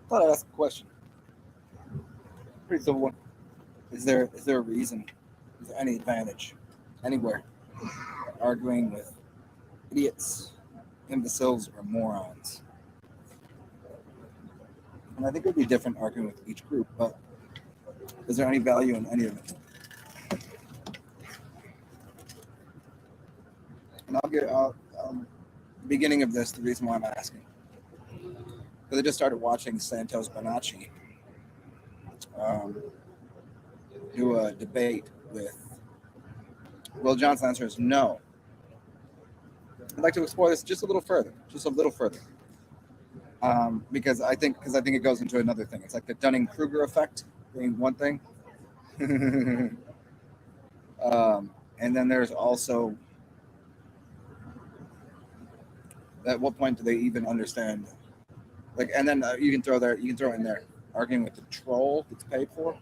thought I'd ask a question. Pretty simple one. Is there a reason? Is there any advantage anywhere arguing with idiots, imbeciles, or morons? And I think it would be different arguing with each group, but is there any value in any of it? And I'll get beginning of this, the reason why I'm asking. Because I just started watching Santos Bonacci do a debate with Will Johnson. Answer is no. I'd like to explore this just a little further, because I think it goes into another thing. It's like the Dunning-Kruger effect being one thing, and then there's also at what point do they even understand? Like, and then you can throw in there arguing with the troll that's paid for,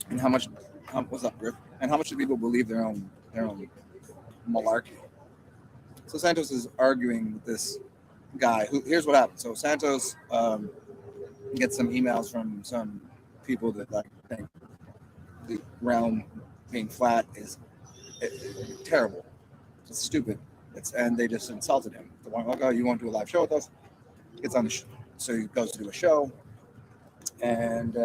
and how much what's up, Griff? And how much do people believe their own malarkey? So Santos is arguing with this guy who, here's what happened. So Santos gets some emails from some people that like think the realm being flat is terrible. It's stupid. And they just insulted him. The one like, oh, you won't do a live show with us? Gets on the so he goes to do a show, and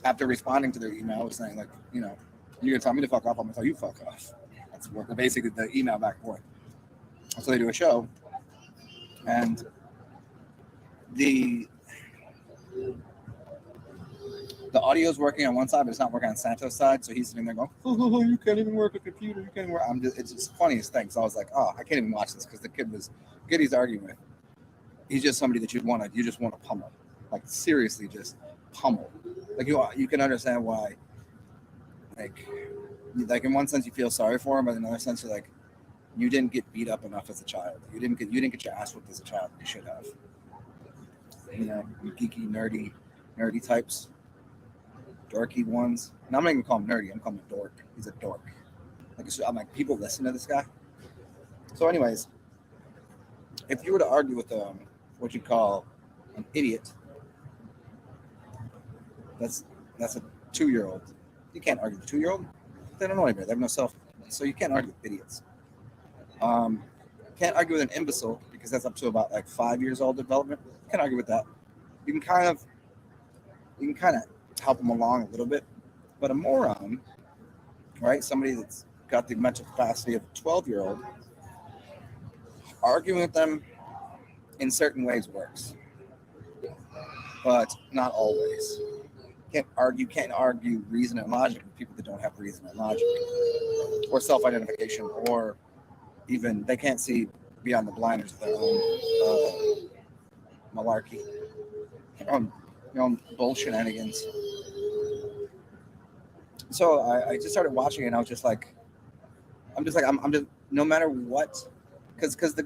after responding to their email, saying like, you know, you're gonna tell me to fuck off, I'm gonna tell you fuck off. That's basically the email back and forth. So they do a show, and the audio's working on one side, but it's not working on Santos' side. So he's sitting there going, "Oh, you can't even work a computer. You can't work." It's just the funniest thing. So I was like, "Oh, I can't even watch this," because the kid he's arguing with. He's just somebody that you just want to pummel, like seriously, just pummel. Like you can understand why. Like in one sense you feel sorry for him, but in another sense you're like, you didn't get beat up enough as a child. You didn't get your ass whipped as a child. You should have. You know, geeky, nerdy types. Dorky ones. And I'm not even calling him nerdy. I'm calling him a dork. He's a dork. I'm like, people listen to this guy. So, anyways, if you were to argue with what you call an idiot, that's a 2-year-old. You can't argue with a 2-year-old. They don't know anybody. They have no self. So you can't argue with idiots. Can't argue with an imbecile because that's up to about like 5 years old development. You can't argue with that. You can kind of help them along a little bit, but a moron, right? Somebody that's got the mental capacity of a 12-year-old, arguing with them in certain ways works, but not always. Can't argue reason and logic with people that don't have reason and logic, or self-identification, or even they can't see beyond the blinders of their own malarkey, their own bullshit shenanigans. So I just started watching it, and I was just like, I'm just no matter what, because the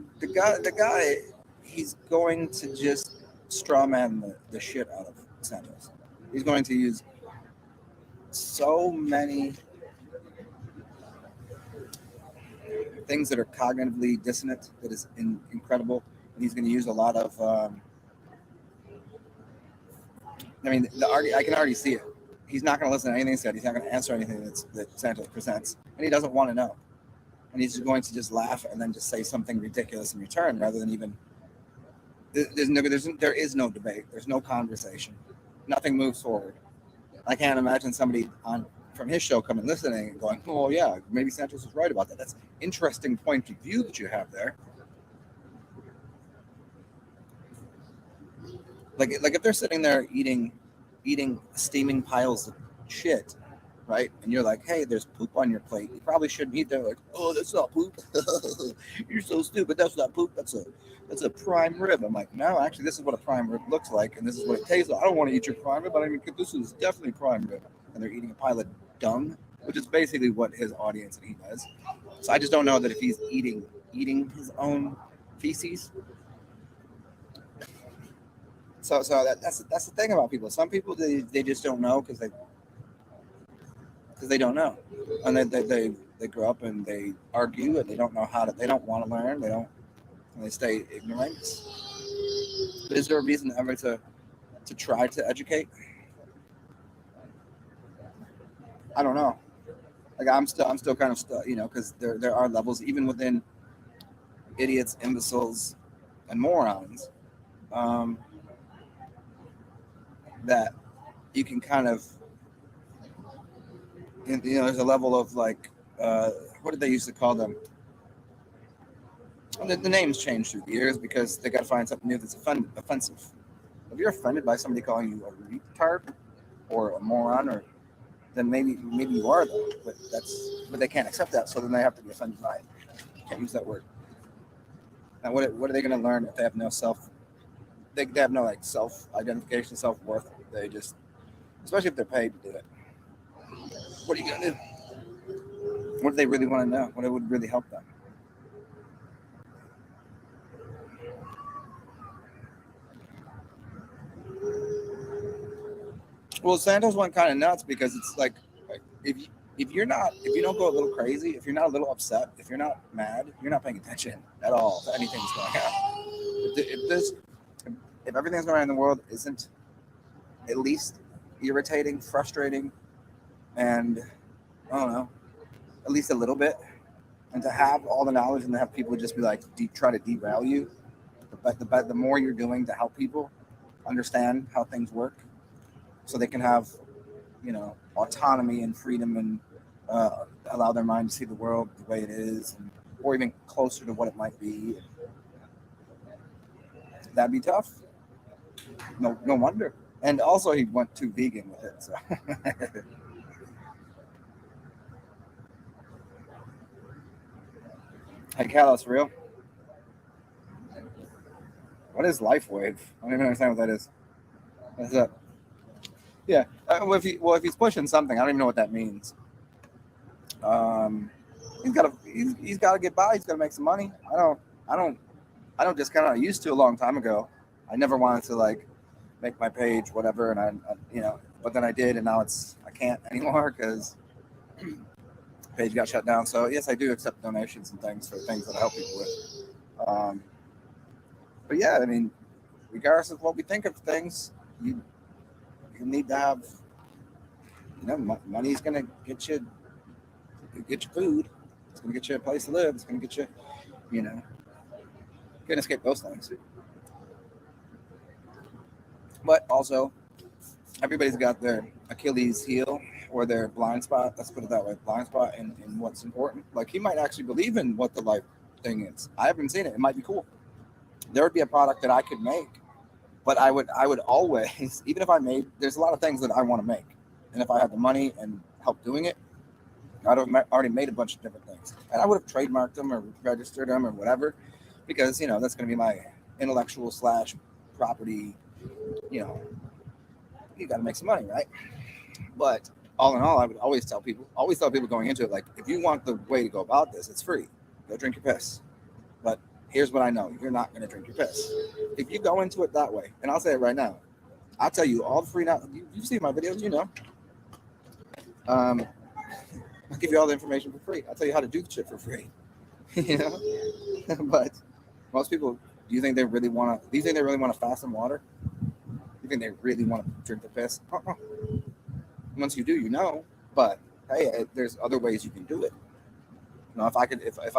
guy, he's going to just straw man the shit out of Santos. He's going to use so many things that are cognitively dissonant that is incredible, and he's going to use a lot of I can already see it. He's not going to listen to anything said. He's not going to answer anything that Santos presents, and he doesn't want to know. And he's just going to just laugh and then just say something ridiculous in return, rather than even. There is no debate. There's no conversation. Nothing moves forward. I can't imagine somebody from his show coming listening and going, "Oh yeah, maybe Santos was right about that. That's an interesting point of view that you have there." Like if they're sitting there eating steaming piles of shit, right? And you're like, "Hey, there's poop on your plate. You probably shouldn't eat that." Like, "Oh, that's not poop. You're so stupid. That's not poop. That's a prime rib." I'm like, "No, actually, this is what a prime rib looks like, and this is what it tastes like. I don't want to eat your prime rib, but I mean, this is definitely prime rib." And they're eating a pile of dung, which is basically what his audience and he does. So I just don't know that if he's eating his own feces. So that's the thing about people. Some people they just don't know because they don't know, and they grow up and they argue and they don't know how to. They don't want to learn. And they stay ignorant. But is there a reason ever to try to educate? I don't know. Like I'm still kind of stuck, because there are levels even within idiots, imbeciles, and morons, um, that you can kind of, there's a level of like, what did they used to call them? Well, the names changed through the years because they got to find something new that's offensive. If you're offended by somebody calling you a retard or a moron, or then maybe you are though, but they can't accept that, so then they have to be offended by it. Can't use that word. Now, what are they going to learn if they have no they have no like self identification, self worth? They just, especially if they're paid to do it. What are you going to do? What do they really want to know? What would really help them? Well, Santos went kind of nuts because it's like if you don't go a little crazy, if you're not a little upset, if you're not mad, you're not paying attention at all to anything that's going on. If everything that's going on in the world isn't at least irritating, frustrating, and I don't know, at least a little bit, and to have all the knowledge and to have people just be like try to derail you, the more you're doing to help people understand how things work, so they can have autonomy and freedom and allow their mind to see the world the way it is, or even closer to what it might be. That'd be tough. No wonder. And also, he went too vegan with it. So. Hey, Cal, that's real. What is Life Wave? I don't even understand what that is. What's that? Yeah. If he's pushing something, I don't even know what that means. He's got to get by. He's got to make some money. I don't just kind of used to a long time ago. I never wanted to like make my page whatever, and I but then I did, and now I can't anymore because page got shut down. So yes, I do accept donations and things for things that I help people with. But yeah, I mean, regardless of what we think of things, you need to have, money's gonna get you food. It's gonna get you a place to live. It's gonna get you, can't escape those things. But also, everybody's got their Achilles heel or their blind spot. Let's put it that way: blind spot in what's important. Like he might actually believe in what the life thing is. I haven't seen it. It might be cool. There would be a product that I could make, but I would always, even if I made, there's a lot of things that I want to make, and if I had the money and help doing it, I'd have already made a bunch of different things, and I would have trademarked them or registered them or whatever, because that's going to be my intellectual / property. You got to make some money, right? But all in all, I would always tell people going into it, like, if you want the way to go about this, it's free. Go drink your piss. But here's what I know: you're not going to drink your piss. If you go into it that way, and I'll say it right now, I'll tell you all the free now. You've seen my videos, I'll give you all the information for free. I'll tell you how to do the shit for free. But most people, do you think they really want to fast in water? Do you think they really want to drink the piss? Once you do, but hey, there's other ways you can do it. If I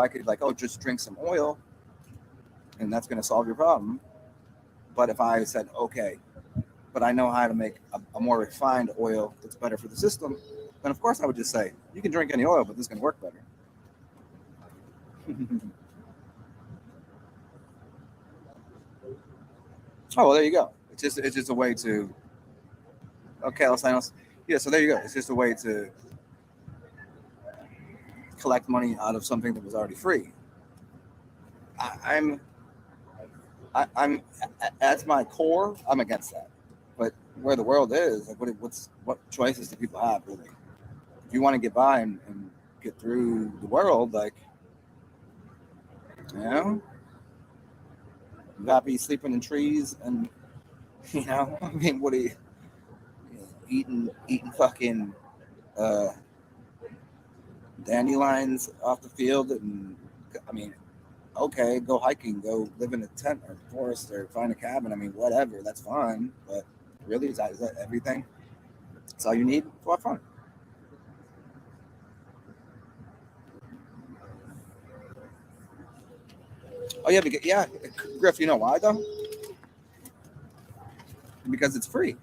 could like, just drink some oil, and that's going to solve your problem. But if I said, okay, but I know how to make a more refined oil that's better for the system, then of course I would just say, you can drink any oil, but this is going to work better. Oh, well, there you go. It's just a way to, okay, Los Angeles. Yeah, so there you go. It's just a way to collect money out of something that was already free. I'm at my core, I'm against that. But where the world is, like, what choices do people have, really? If you want to get by and get through the world, like, you got to be sleeping in trees, and I mean, what are you eating fucking dandelions off the field, and I mean, okay, go hiking, go live in a tent or forest or find a cabin. I mean, whatever, that's fine. But really, is that everything? That's all you need for fun. Oh yeah, Griff. You know why though? Because it's free.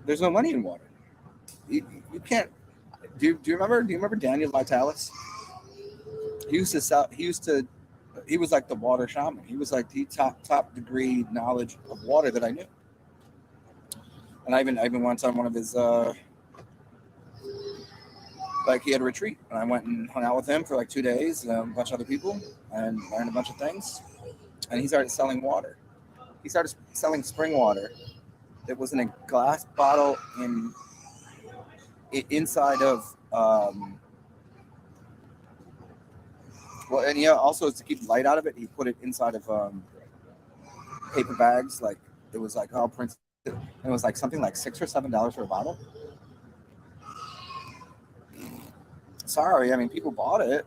There's no money in water. You can't. Do you remember? Do you remember Daniel Vitalis? He used to sell. He used to. He was like the water shaman. He was like the top degree knowledge of water that I knew. And I even went on one of his like he had a retreat, and I went and hung out with him for like 2 days, and a bunch of other people, and learned a bunch of things. And he started selling water. He started selling spring water that was in a glass bottle inside of well, and yeah, also to keep the light out of it, he put it inside of paper bags, like it was like all printed. And it was like something like $6 or $7 for a bottle. Sorry, I mean people bought it,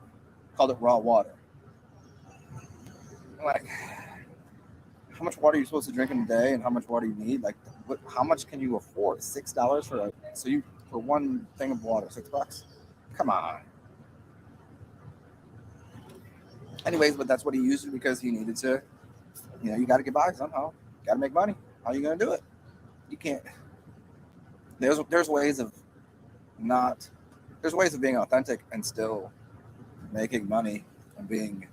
called it raw water. I'm like, how much water are you supposed to drink in a day, and how much water you need? Like, how much can you afford? $6 for one thing of water, $6. Come on. Anyways, but that's what he used it because he needed to. You got to get by somehow. Got to make money. How are you gonna do it? You can't. There's ways of not. There's ways of being authentic and still making money and being.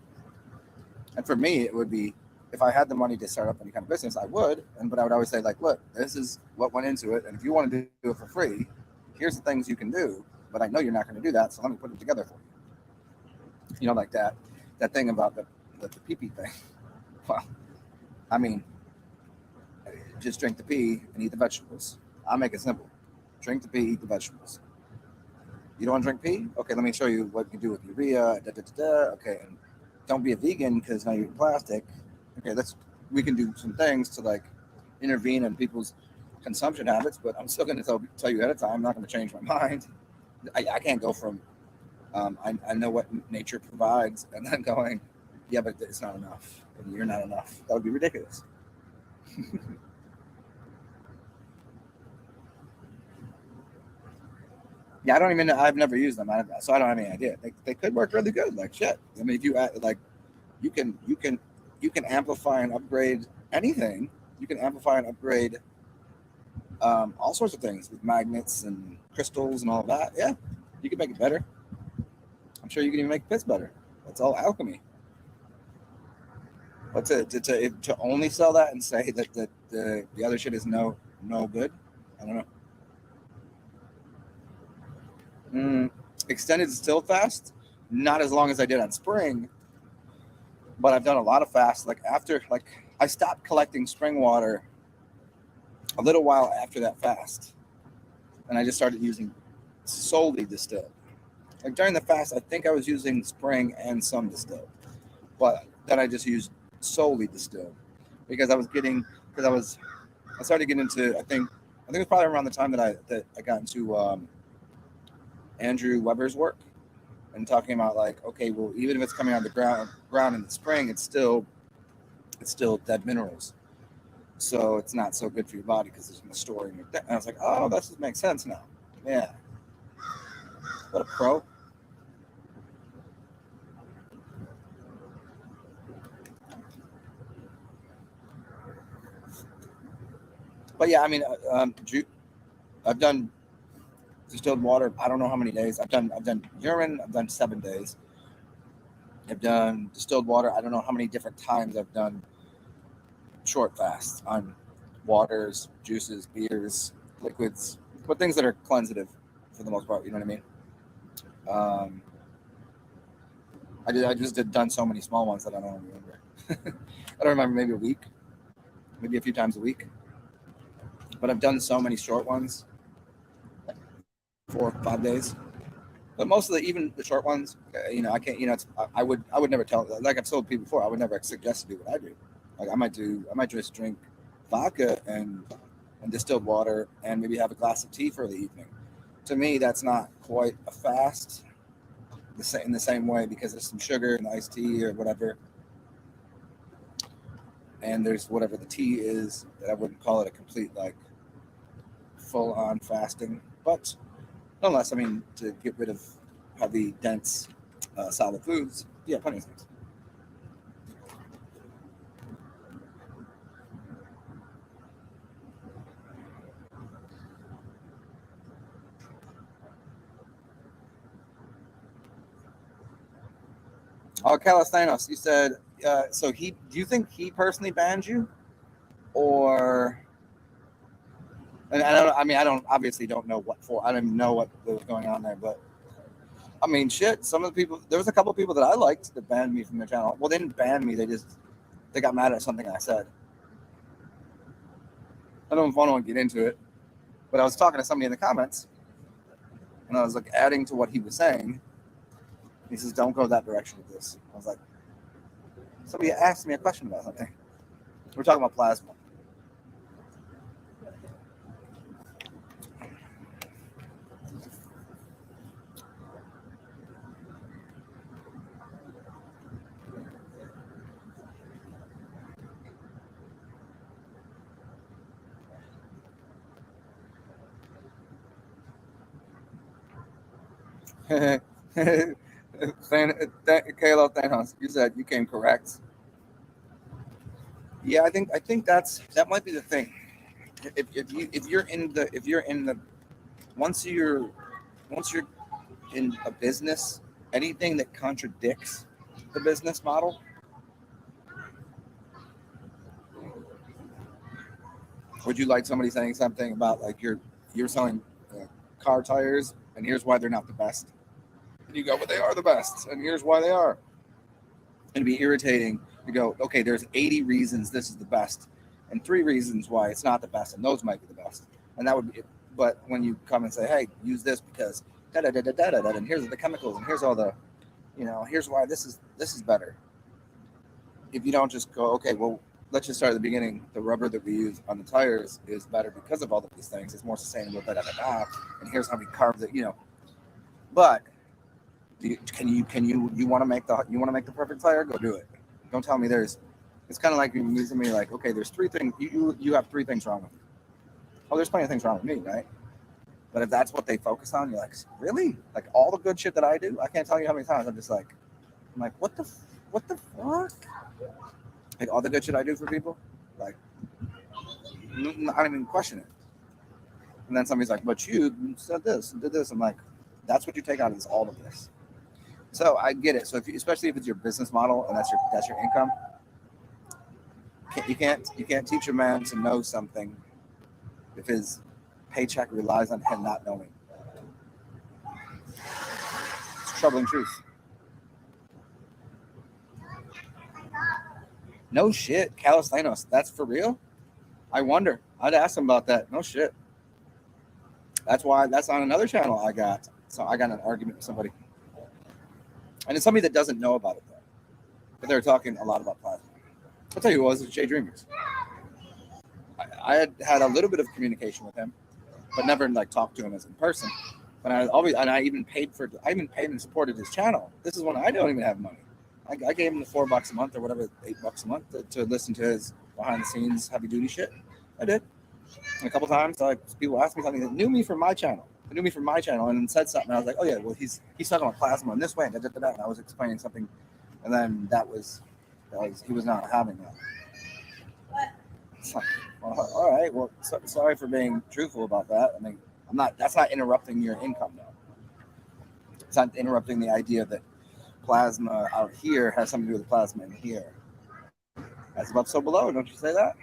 And for me, it would be if I had the money to start up any kind of business, I would. But I would always say, like, look, this is what went into it, and if you want to do it for free, here's the things you can do. But I know you're not going to do that, so let me put it together for you. Like that thing about the pee-pee thing. Well, I mean, just drink the pee and eat the vegetables. I'll make it simple. Drink the pee, eat the vegetables. You don't want to drink pee? Okay, let me show you what you can do with urea. Okay, and don't be a vegan because now you're plastic. Okay, we can do some things to like intervene in people's consumption habits, but I'm still going to tell you ahead of time. I'm not going to change my mind. I can't go from I know what nature provides and then going, yeah, but it's not enough, and you're not enough. That would be ridiculous. Yeah, I don't even know. I've never used them, so I don't have any idea. They could work really good. Like shit. I mean, if you like, you can amplify and upgrade anything. You can amplify and upgrade all sorts of things with magnets and crystals and all of that. Yeah, you can make it better. I'm sure you can even make pits better. That's all alchemy. But to only sell that and say that the other shit is no good, I don't know. Extended still fast, not as long as I did on spring, but I've done a lot of fast. Like after I stopped collecting spring water a little while after that fast, and I just started using solely distilled. Like during the fast, I think I was using spring and some distilled, but then I just used solely distilled because I started getting into I think it was probably around the time that I got into Andrew Weber's work and talking about like, okay, well, even if it's coming out of the ground in the spring, it's still dead minerals, so it's not so good for your body because there's no storing it. And I was like, oh, that just makes sense now. Yeah, what a pro. But yeah, I mean, I've done distilled water. I don't know how many days. I've done urine. I've done 7 days. I've done distilled water. I don't know how many different times I've done short fasts on waters, juices, beers, liquids, but things that are cleansative for the most part. You know what I mean? Um, I just done so many small ones that I don't remember. I don't remember, maybe a week, maybe a few times a week. But I've done so many short ones, like 4 or 5 days. But most of even the short ones, I can't. I would never tell. Like I've told people before, I would never suggest to do what I do. Like I might just drink vodka and distilled water and maybe have a glass of tea for the evening. To me, that's not quite a fast. in the same way because there's some sugar in the iced tea or whatever, and there's whatever the tea is that I wouldn't call it a complete like full on fasting, but nonetheless, I mean to get rid of heavy, dense, solid foods, yeah, plenty of things. Oh, Calistanos, you said so. Do you think he personally banned you, or? And I don't. I mean, I don't obviously don't know what for. I don't even know what was going on there, but I mean, shit. Some of the people. There was a couple of people that I liked that banned me from their channel. Well, they didn't ban me. They got mad at something I said. I don't want to get into it, but I was talking to somebody in the comments, and I was like adding to what he was saying. He says, "Don't go that direction with this." I was like, somebody asked me a question about something. We're talking about plasma. Kayla Thanos, you said you came correct. Yeah, I think that might be the thing. If you're in the once you're in a business, anything that contradicts the business model, would you like somebody saying something about like you're selling car tires and here's why they're not the best, and you go, but they are the best, and here's why they are. It'd be irritating to go, okay, there's 80 reasons this is the best, and 3 reasons why it's not the best, and those might be the best, and that would be. But when you come and say, hey, use this because da da da da da da, and here's the chemicals, and here's all the, here's why this is better. If you don't just go, okay, well, let's just start at the beginning. The rubber that we use on the tires is better because of all of these things. It's more sustainable, da da da da, and here's how we carve it. But you want to make the perfect tire? Go do it. Don't tell me there's. It's kind of like you using me like, okay, there's 3 things. You have 3 things wrong with me. Oh, there's plenty of things wrong with me, right? But if that's what they focus on, you're like, really? Like all the good shit that I do? I can't tell you how many times I'm like, what the fuck? Like all the good shit I do for people, like I don't even question it. And then somebody's like, but you said this and did this. I'm like, that's what you take out is all of this. So I get it. So especially if it's your business model and that's your income, you can't teach a man to know something if his paycheck relies on him not knowing. It's a troubling truth. No shit, Calistanos. That's for real? I wonder. I'd ask him about that. No shit. That's on another channel I got. So I got an argument with somebody. And it's somebody that doesn't know about it though. But they're talking a lot about plasma. I'll tell you who it was, Jay Dreamers. I had a little bit of communication with him, but never like talked to him as in person. But I even paid and supported his channel. This is when I don't even have money. I gave him the $4 a month or whatever, $8 a month to listen to his behind the scenes heavy duty shit. I did. And a couple times, like people asked me something that knew me from my channel. They knew me from my channel and then said something. And I was like, oh yeah, well he's talking about plasma in this way. And I was explaining something, and then that was he was not having that. Like, well, all right. Well, sorry for being truthful about that. I mean, that's not interrupting your income though. It's not interrupting the idea that plasma out here has something to do with plasma in here. As above, so below. Don't you say that?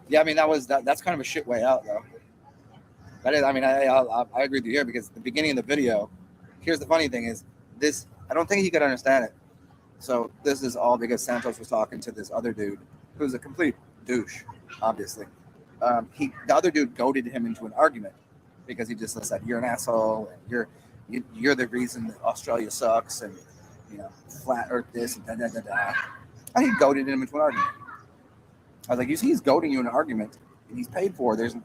Yeah, I mean that's kind of a shit way out though. That is, I mean, I agree with you here because at the beginning of the video, here's the funny thing is this. I don't think he could understand it. So this is all because Santos was talking to this other dude who's a complete douche, obviously. The other dude goaded him into an argument because he just said, "You're an asshole, and you're the reason that Australia sucks, and flat Earth this and da da da da." And he goaded him into an argument. I was like, you see, he's goading you in an argument, and he's paid for. There's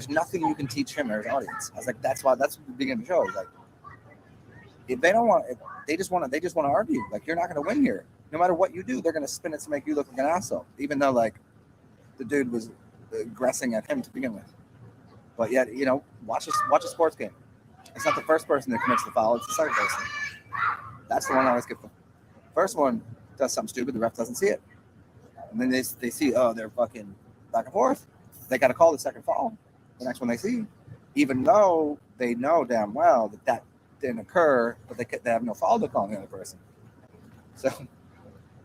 nothing you can teach him or his audience. I was like, that's the beginning of the show. Like, if they don't want, if they just want to argue. Like, you're not going to win here. No matter what you do, they're going to spin it to make you look like an asshole. Even though like the dude was aggressing at him to begin with. But yet, watch a sports game. It's not the first person that commits the foul; it's the second person. That's the one I always get. The first one does something stupid, the ref doesn't see it, and then they see, oh, they're fucking back and forth. They got to call the second foul. The next one they see, even though they know damn well that didn't occur, but they have no foul to call on the other person. So,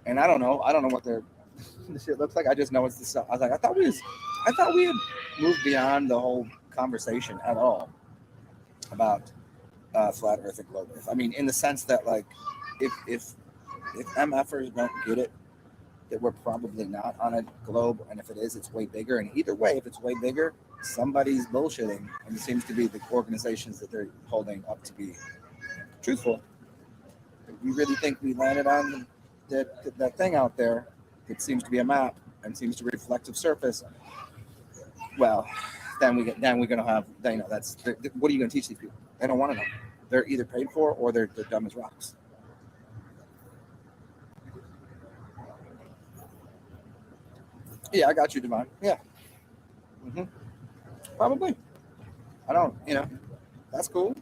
and I don't know what their the shit looks like. I just know it's the stuff. I was like, I thought we had moved beyond the whole conversation at all about flat Earth and globe Earth. I mean, in the sense that like, if MFers don't get it, that we're probably not on a globe, and if it is, it's way bigger. And either way, if it's way bigger, somebody's bullshitting, and it seems to be the organizations that they're holding up to be truthful. You really think we landed on that thing out there that seems to be a map and seems to be a reflective surface? Well, then we're gonna have, what are you gonna teach these people? They don't want to know. They're either paid for or they're dumb as rocks. Yeah, I got you, Devon. Yeah. Probably. I don't, that's cool.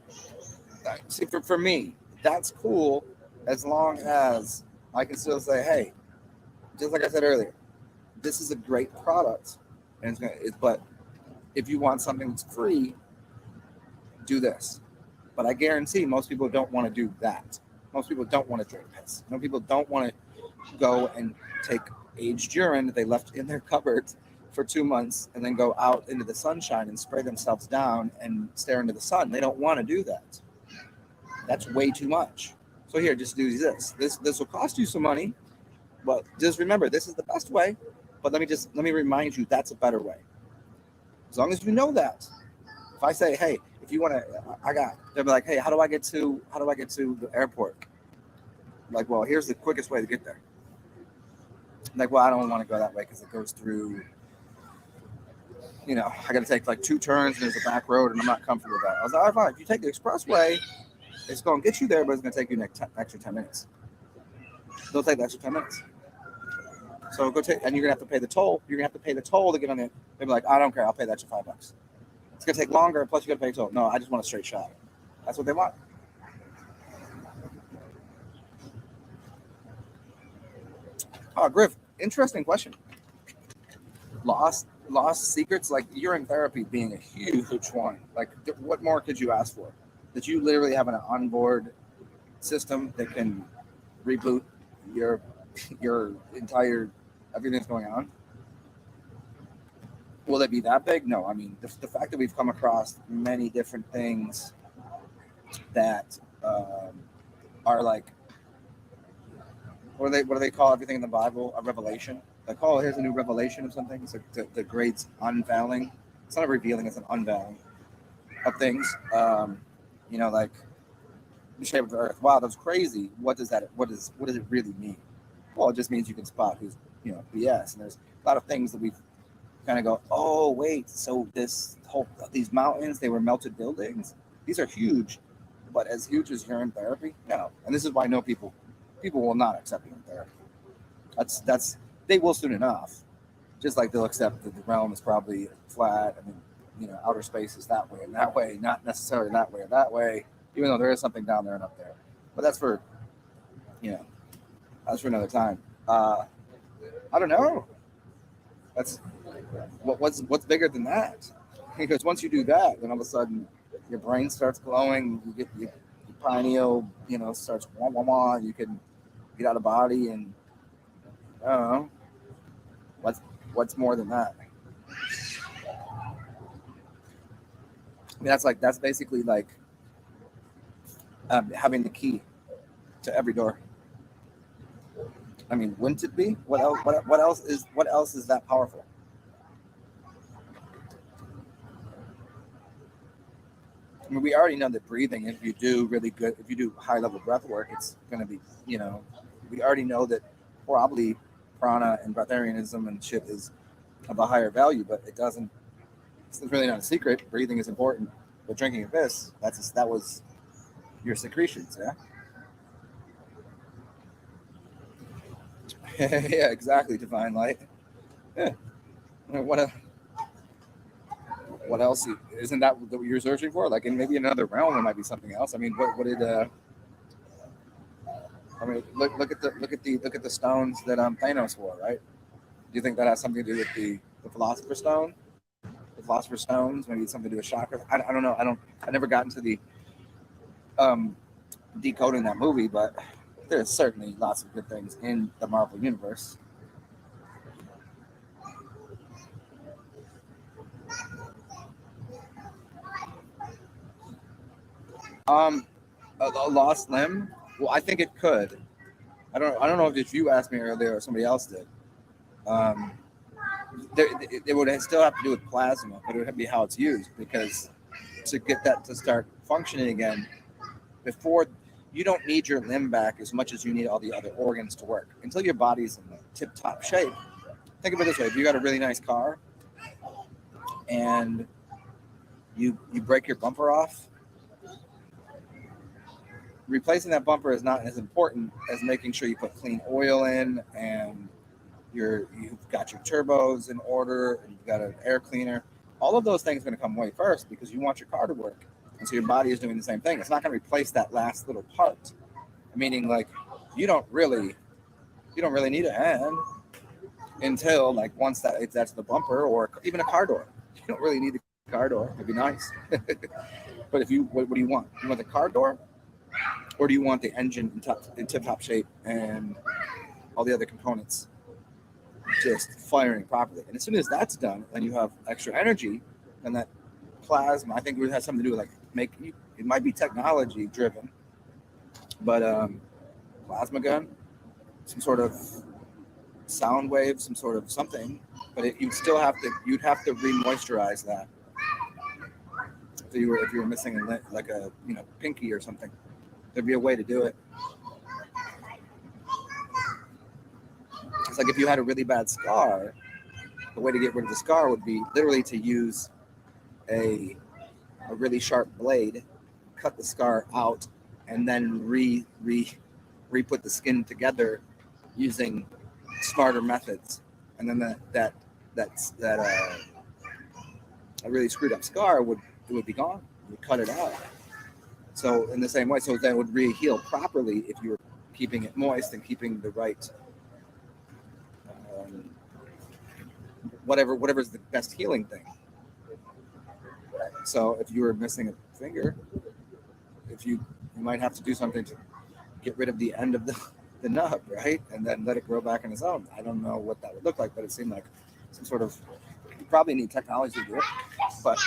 See, for me, that's cool as long as I can still say, hey, just like I said earlier, this is a great product, and but if you want something that's free, do this. But I guarantee most people don't want to do that. Most people don't want to drink piss. Most people don't want to go and take aged urine that they left in their cupboards for 2 months and then go out into the sunshine and spray themselves down and stare into the sun. They don't want to do that. That's way too much. So here, just do this. This will cost you some money, but just remember, this is the best way. But let me remind you, that's a better way. As long as you know that. If I say, hey, if you want to, they'll be like, hey, how do I get to the airport? I'm like, well, here's the quickest way to get there. I'm like, well, I don't want to go that way because it goes through, I got to take like 2 turns and there's a back road and I'm not comfortable with that. I was like, all right, fine. If you take the expressway, it's going to get you there, but it's going to take you an extra 10 minutes. They'll take the extra 10 minutes. So go take, and you're going to have to pay the toll. You're going to have to pay the toll to get on it. They'll be like, I don't care. I'll pay that extra $5. It's going to take longer, plus you got to pay the toll. No, I just want a straight shot. That's what they want. Oh, Griff, interesting question. Lost secrets, like you're in therapy being a huge one. Like, what more could you ask for? That you literally have an onboard system that can reboot your entire everything that's going on. Will it be that big? No. I mean, the fact that we've come across many different things that are like, what do they call everything in the Bible? A revelation. Like, oh, here's a new revelation of something. It's like the great unveiling. It's not a revealing; it's an unveiling of things. Like the shape of the earth. Wow, that's crazy. What does it really mean? Well, it just means you can spot who's BS. And there's a lot of things that we've kind of go, oh wait, so these mountains, they were melted buildings. These are huge, but as huge as urine therapy, no. And this is why no people will not accept urine therapy. That's they will soon enough. Just like they'll accept that the realm is probably flat. I mean, outer space is that way and that way, not necessarily that way or that way, even though there is something down there and up there. But that's for another time. I don't know. That's what's bigger than that? Because once you do that, then all of a sudden your brain starts glowing. You get your pineal, starts wah wah wah. You can get out of body, and I don't know what's more than that. I mean, that's basically like having the key to every door. I mean, wouldn't it be? What else is that powerful? I mean, we already know that breathing, if you do high level breath work, it's going to be, we already know that probably prana and breatharianism and shit is of a higher value, but it doesn't. It's really not a secret. Breathing is important, but drinking of this, that was your secretions, yeah. Yeah, exactly. Divine light. Yeah. What else? Isn't that what you're searching for? Like, in maybe another realm, there might be something else. I mean, what did? I mean, look at the stones that Thanos wore, right? Do you think that has something to do with the Philosopher's Stone? The Philosopher's Stones, maybe it's something to do with chakras. I don't know. I never got into the um, decoding that movie, but there's certainly lots of good things in the Marvel universe. Um, a lost limb? Well, I think it could. I don't know if you asked me earlier or somebody else did. Um, it would still have to do with plasma, but it would be how it's used, because to get that to start functioning again, before, you don't need your limb back as much as you need all the other organs to work until your body's in tip-top shape. Think of it this way: if you got a really nice car and you break your bumper off, replacing that bumper is not as important as making sure you put clean oil in, and you've got your turbos in order, and you've got an air cleaner. All of those things are going to come way first, because you want your car to work, and so your body is doing the same thing. It's not going to replace that last little part. Meaning, like, you don't really need a hand until, like, once that's the bumper, or even a car door. You don't really need the car door. It'd be nice, but if you, what do you want? You want the car door, or do you want the engine in tip-top shape and all the other components just firing properly? And as soon as that's done, and you have extra energy, and that plasma, I think it has something to do with, like, it might be technology driven, but plasma gun, some sort of sound wave, some sort of something, but you'd have to re-moisturize that. If you were missing like a pinky or something, there'd be a way to do it. It's like if you had a really bad scar, the way to get rid of the scar would be literally to use a really sharp blade, cut the scar out, and then re-put the skin together using smarter methods. And then a really screwed up scar would be gone. You would cut it out. So in the same way, so that would re-heal properly if you were keeping it moist and keeping the right whatever's the best healing thing. So if you were missing a finger, if you might have to do something to get rid of the end of the nub, right? And then let it grow back on its own. I don't know what that would look like, but it seemed like some sort of, you probably need technology to do it, but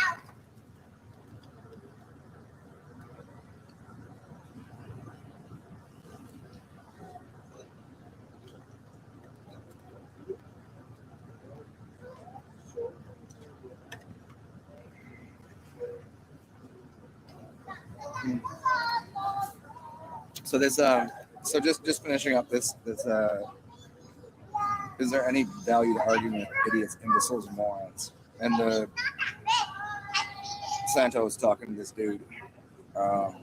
so this so just finishing up this is there any value to arguing with idiots, imbeciles, and morons? And the Santos talking to this dude. I'm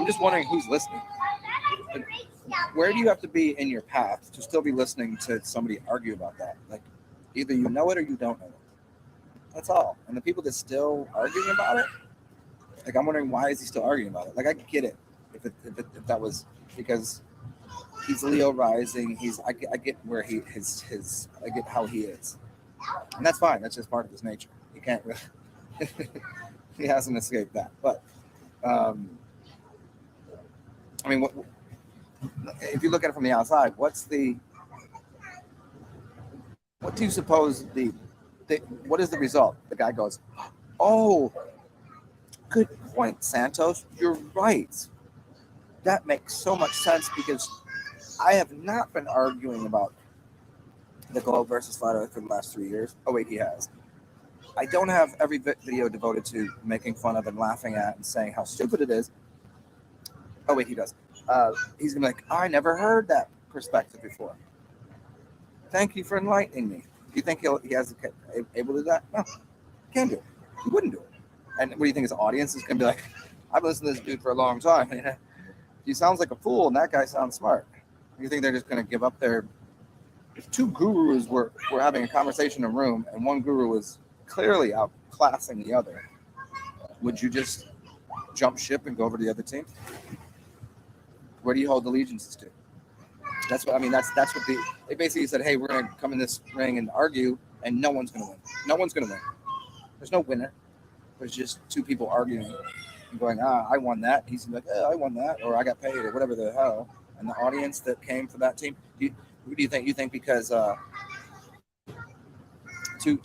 just wondering who's listening. Like, where do you have to be in your path to still be listening to somebody argue about that? Like, either you know it or you don't know it. That's all. And the people that still arguing about it, like, I'm wondering, why is he still arguing about it? Like, I get it if that was because he's Leo rising. I get where I get how he is, and that's fine. That's just part of his nature. He can't really, he hasn't escaped that. But I mean, if you look at it from the outside, what do you suppose what is the result? The guy goes, "Oh, good point, Santos. You're right. That makes so much sense, because I have not been arguing about the globe versus flat Earth for the last 3 years." Oh wait, he has. I don't have every video devoted to making fun of and laughing at and saying how stupid it is. Oh wait, he does. He's gonna be like, "I never heard that perspective before. Thank you for enlightening me. Do you think he has able to do that? No, he can't do it. He wouldn't do it. And what do you think his audience is going to be like? I've listened to this dude for a long time. He sounds like a fool, and that guy sounds smart. You think they're just going to give up their... If two gurus were having a conversation in a room, and one guru was clearly outclassing the other, would you just jump ship and go over to the other team? Where do you hold allegiances to? That's what I mean. That's what they basically said. Hey, we're gonna come in this ring and argue, and no one's gonna win. No one's gonna win. There's no winner. There's just two people arguing and going, I won that. He's like, I won that, or I got paid, or whatever the hell. And the audience that came for that team, who do you think? You think because two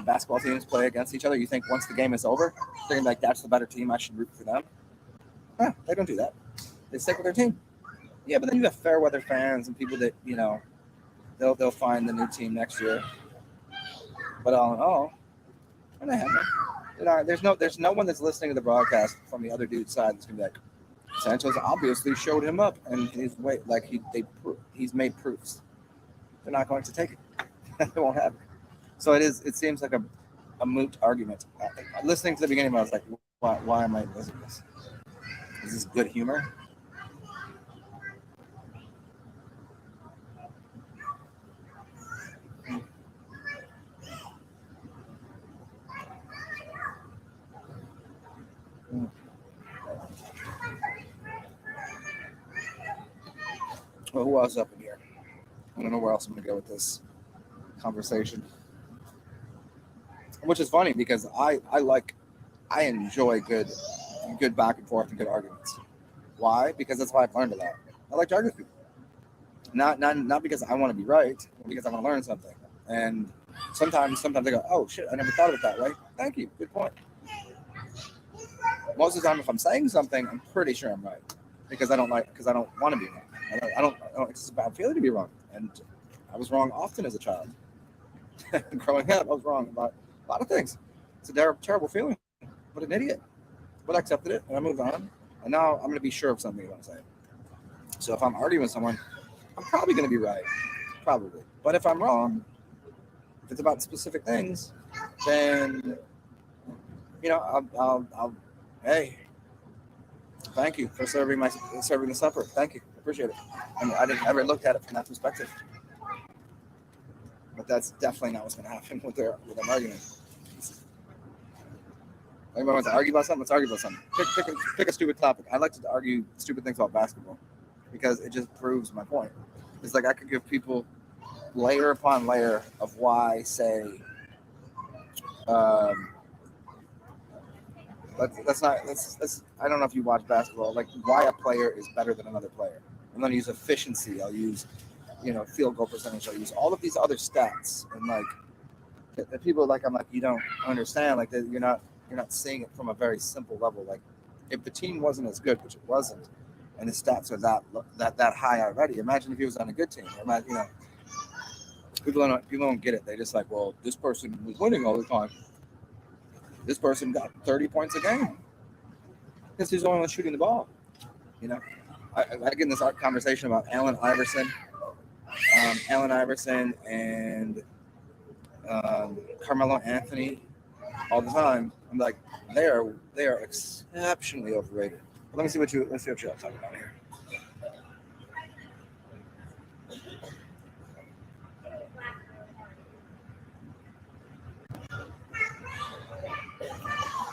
basketball teams play against each other, you think once the game is over, they're gonna be like, that's the better team, I should root for them? They don't do that. They stick with their team. Yeah, but then you have fair weather fans and people that, they'll find the new team next year. But all in all, and they haven't. There's no one that's listening to the broadcast from the other dude's side that's gonna be like, Santos obviously showed him up, and he's made proofs. They're not going to take it. They won't have it. So it seems like a moot argument. Listening to the beginning, I was like, why am I listening to this? Is this good humor? Well, who else up in here? I don't know where else I'm going to go with this conversation. Which is funny because I enjoy good back and forth and good arguments. Why? Because that's why I've learned a lot. I like to argue with people. Not because I want to be right, but because I want to learn something. And sometimes I go, oh shit, I never thought of it that way. Thank you. Good point. Most of the time, if I'm saying something, I'm pretty sure I'm right because I don't want to be wrong. I don't. It's a bad feeling to be wrong, and I was wrong often as a child. Growing up, I was wrong about a lot of things. It's a terrible feeling. What an idiot. But I accepted it, and I moved on. And now I'm going to be sure of something I'm saying. So if I'm arguing with someone, I'm probably going to be right, probably. But if I'm wrong, if it's about specific things, then I'll hey, thank you for serving the supper. Thank you, appreciate it. I didn't ever look at it from that perspective. But that's definitely not what's going to happen with them arguing. Anybody wants to argue about something? Let's argue about something. Pick a stupid topic. I like to argue stupid things about basketball because it just proves my point. It's like I could give people layer upon layer of why, say, let's I don't know if you watch basketball, like why a player is better than another player. I'm going to use efficiency. I'll use, field goal percentage. I'll use all of these other stats. And like the people I'm like, you don't understand. Like you're not seeing it from a very simple level. Like if the team wasn't as good, which it wasn't, and the stats are that high already. Imagine if he was on a good team. Imagine, people don't get it. They just like, well, this person was winning all the time. This person got 30 points a game because he's the only one shooting the ball. I get in this conversation about Allen Iverson and Carmelo Anthony all the time. I'm like, they are exceptionally overrated. But let's see what you're talking about here.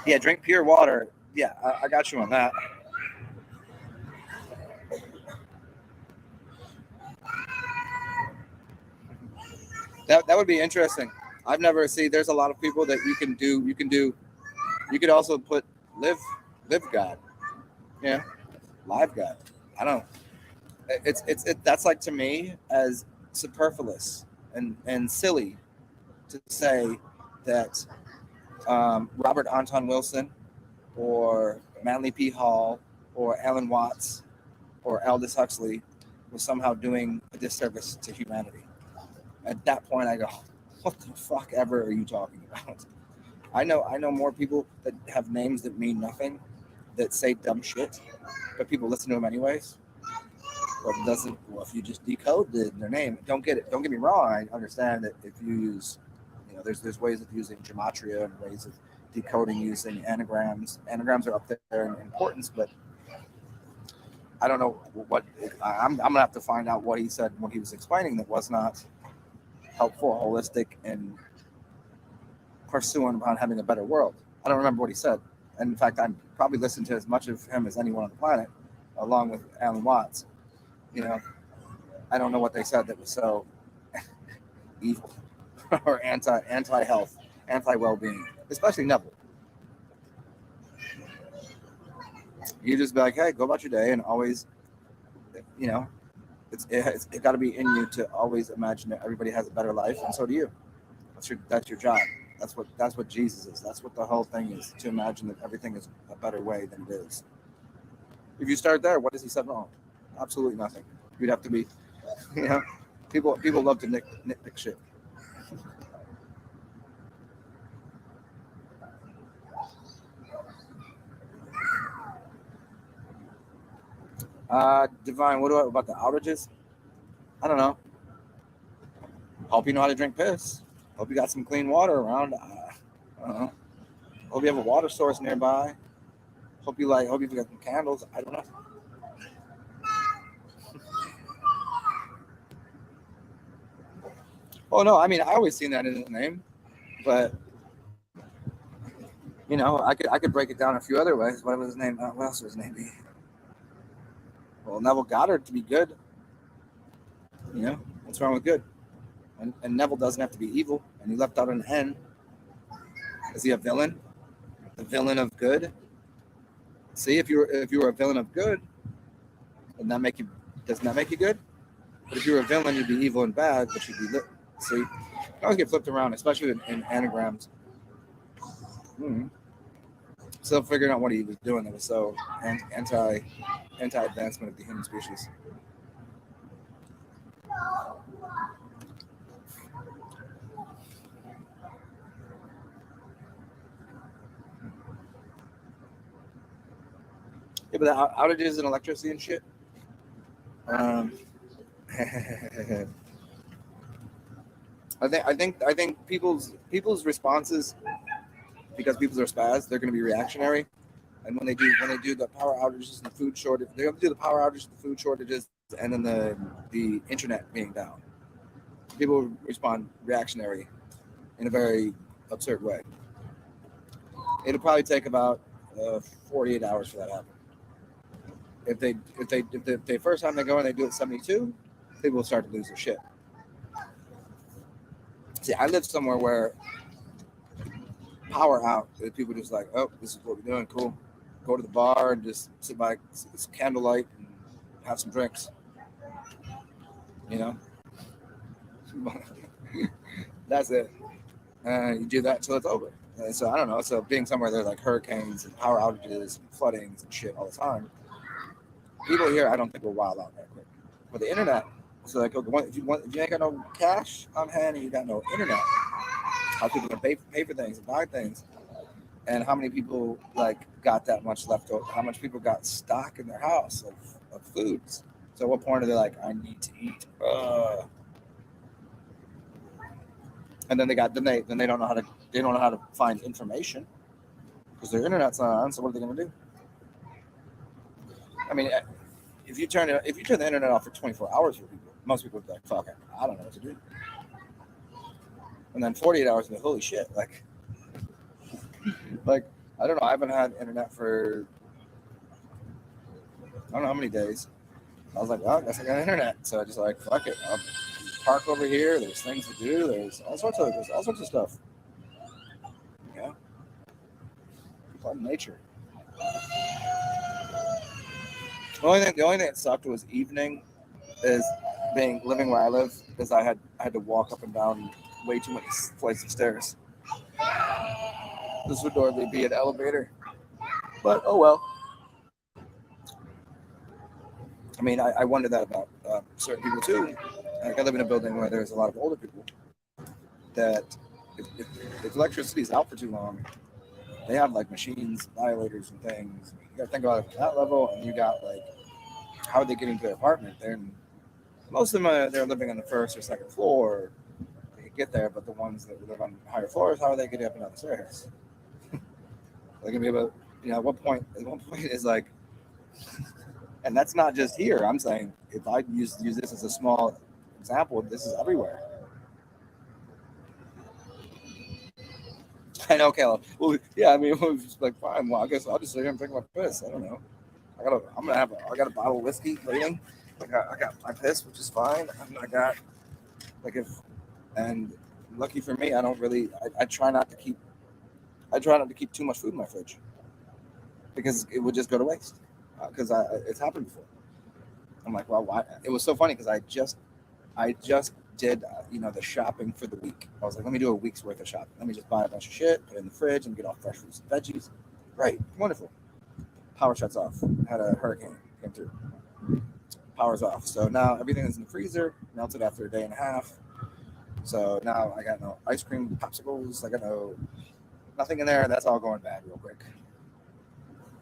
Yeah, drink pure water. Yeah, I got you on that. That would be interesting. I've never seen. There's a lot of people that you can do. You could also put live God. Yeah, live God. I don't. It's that's like to me as superfluous and silly to say that Robert Anton Wilson or Manly P. Hall or Alan Watts or Aldous Huxley was somehow doing a disservice to humanity. At that point, I go, what the fuck ever are you talking about? I know more people that have names that mean nothing, that say dumb shit, but people listen to them anyways. Well, it doesn't. Well, if you just decode their name, don't get it. Don't get me wrong. I understand that if you use, there's ways of using gematria and ways of decoding using anagrams. Anagrams are up there in importance, but I don't know what. I'm gonna have to find out what he said when he was explaining that was not helpful, holistic, and pursuing about having a better world. I don't remember what he said. And in fact, I probably listened to as much of him as anyone on the planet, along with Alan Watts. I don't know what they said that was so evil or anti health, anti well being, especially Neville. You just be like, hey, go about your day, and always, it's got to be in you to always imagine that everybody has a better life, and so do you. That's your job. That's what Jesus is. That's what the whole thing is, to imagine that everything is a better way than it is. If you start there, what has he said wrong? Absolutely nothing. You'd have to be, people love to nitpick shit. Divine, what about the outages? I don't know. Hope you know how to drink piss. Hope you got some clean water around. I don't know. Hope you have a water source nearby. Hope you've got some candles. I don't know. Oh no, I mean, I always seen that in his name, but I could break it down a few other ways. What was his name? What else would his name be? Well, Neville Goddard to be good. What's wrong with good? And Neville doesn't have to be evil. And he left out an N. Is he a villain? The villain of good? See, if you were a villain of good, doesn't that make you good? But if you were a villain, you'd be evil and bad, but you'd be lit. See, you always get flipped around, especially in anagrams. Still figuring out what he was doing that was so anti-advancement of the human species. Yeah, but the outages and electricity and shit. I think people's responses, because people are spaz, they're going to be reactionary. And when they do the power outages and the food shortage, they're going to do the power outages, the food shortages, and then the internet being down. People respond reactionary in a very absurd way. It'll probably take about 48 hours for that to happen. If the first time they go and they do it 72, people will start to lose their shit. See, I live somewhere where power out, people just like, oh, this is what we're doing, cool. Go to the bar and just sit by candlelight and have some drinks. That's it. You do that until it's over. And so I don't know. So being somewhere there's like hurricanes and power outages and floodings and shit all the time, people here I don't think will wild out that quick. But the internet, so like if you ain't got no cash on hand and you got no internet, how people can pay for things and buy things, and how many people like got that much left over? How much people got stock in their house of foods? So at what point are they like, I need to eat? And then they don't know how to find information because their internet's not on. So what are they going to do? I mean, if you turn the internet off for 24 hours for people, most people would be like, fuck it, I don't know what to do. And then 48 hours, and holy shit, like I don't know. I haven't had internet for I don't know how many days. I was like, well, I guess I got internet, so I just like, fuck it, I'll park over here. There's things to do. There's all sorts of stuff. Yeah, part of nature. The only thing that sucked was evening, is living where I live, because I had to walk up and down way too many flights of stairs. This would normally be an elevator, but oh well. I mean, I wonder that about certain people too. Like I live in a building where there's a lot of older people that if electricity is out for too long, they have like machines, violators, and things. You got to think about it at that level, and you got like how are they getting to their apartment? Most of them they're living on the first or second floor. They can get there, but the ones that live on higher floors, how are they getting up and down the stairs? They're gonna be able to, at one point is like, and that's not just here. I'm saying if I use this as a small example, this is everywhere. I know, Caleb. Well, yeah, I mean, it was just like, fine. Well, I guess I'll just sit here and drink my piss. I don't know. I got a bottle of whiskey waiting. I got my piss, which is fine. I got and lucky for me, I don't really. I try not to keep. I try not to keep too much food in my fridge because it would just go to waste. Because it's happened before. I'm like, well, why? It was so funny because I just did the shopping for the week. I was like, let me do a week's worth of shopping. Let me just buy a bunch of shit, put it in the fridge, and get all fresh fruits and veggies. Great, wonderful. Power shuts off. Had a hurricane came through. Power's off. So now everything is in the freezer, melted after a day and a half. So now I got no ice cream, popsicles. I got nothing in there. That's all going bad real quick.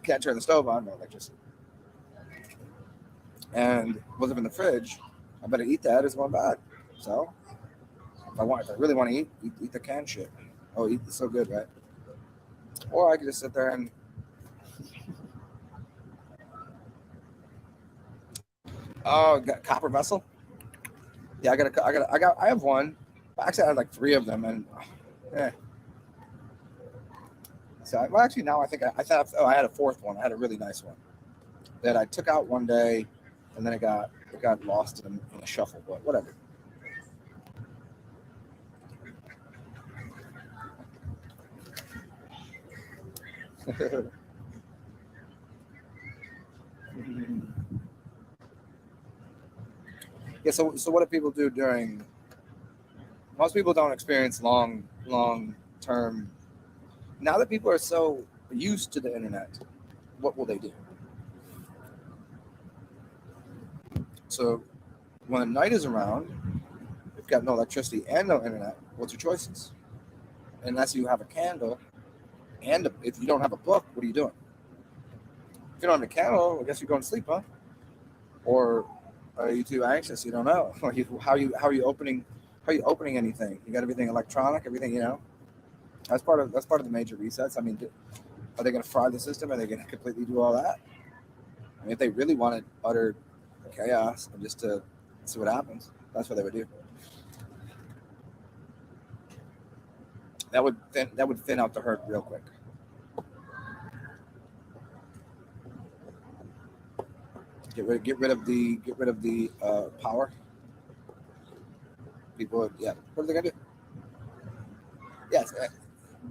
Can't turn the stove on, no electricity. And what's up in the fridge, I better eat that. It's going bad. So if I really want to eat the canned shit. Oh, it's so good, right? Or I could just sit there and got copper vessel. Yeah, I have one. Actually, I had like 3 of them, and So actually now I think I thought I had a 4th one. I had a really nice one that I took out one day, and then it got lost in a shuffle. But whatever. Yeah. So what do people do during? Most people don't experience long term. Now that people are so used to the internet, what will they do? So when night is around, you've got no electricity and no internet. What's your choices? Unless you have a candle, and if you don't have a book, what are you doing? If you don't have a candle, I guess you're going to sleep, huh? Or are you too anxious? You don't know. How are you opening anything? You got everything electronic, everything. That's part of the major resets. I mean, are they going to fry the system? Are they going to completely do all that? I mean, if they really wanted utter chaos and just to see what happens, that's what they would do. That would thin out the herd real quick. Get rid of the power. People, yeah. What are they gonna do? Yes,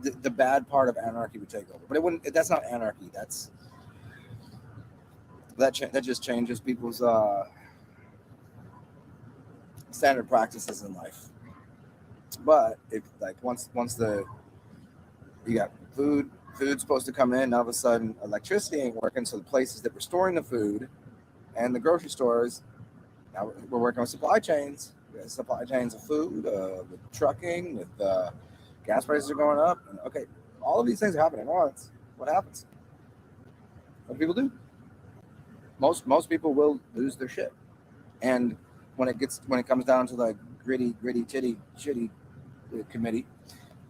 the bad part of anarchy would take over, but it wouldn't. That's not anarchy. That just changes people's standard practices in life. But if once you got food's supposed to come in, all of a sudden electricity ain't working, so the places that were storing the food and the grocery stores, now we're working with supply chains. Supply chains of food, with trucking, with gas prices are going up. And, okay, all of these things are happening at once. What happens? What do people do? Most people will lose their shit. And when it comes down to like gritty titty shitty committee,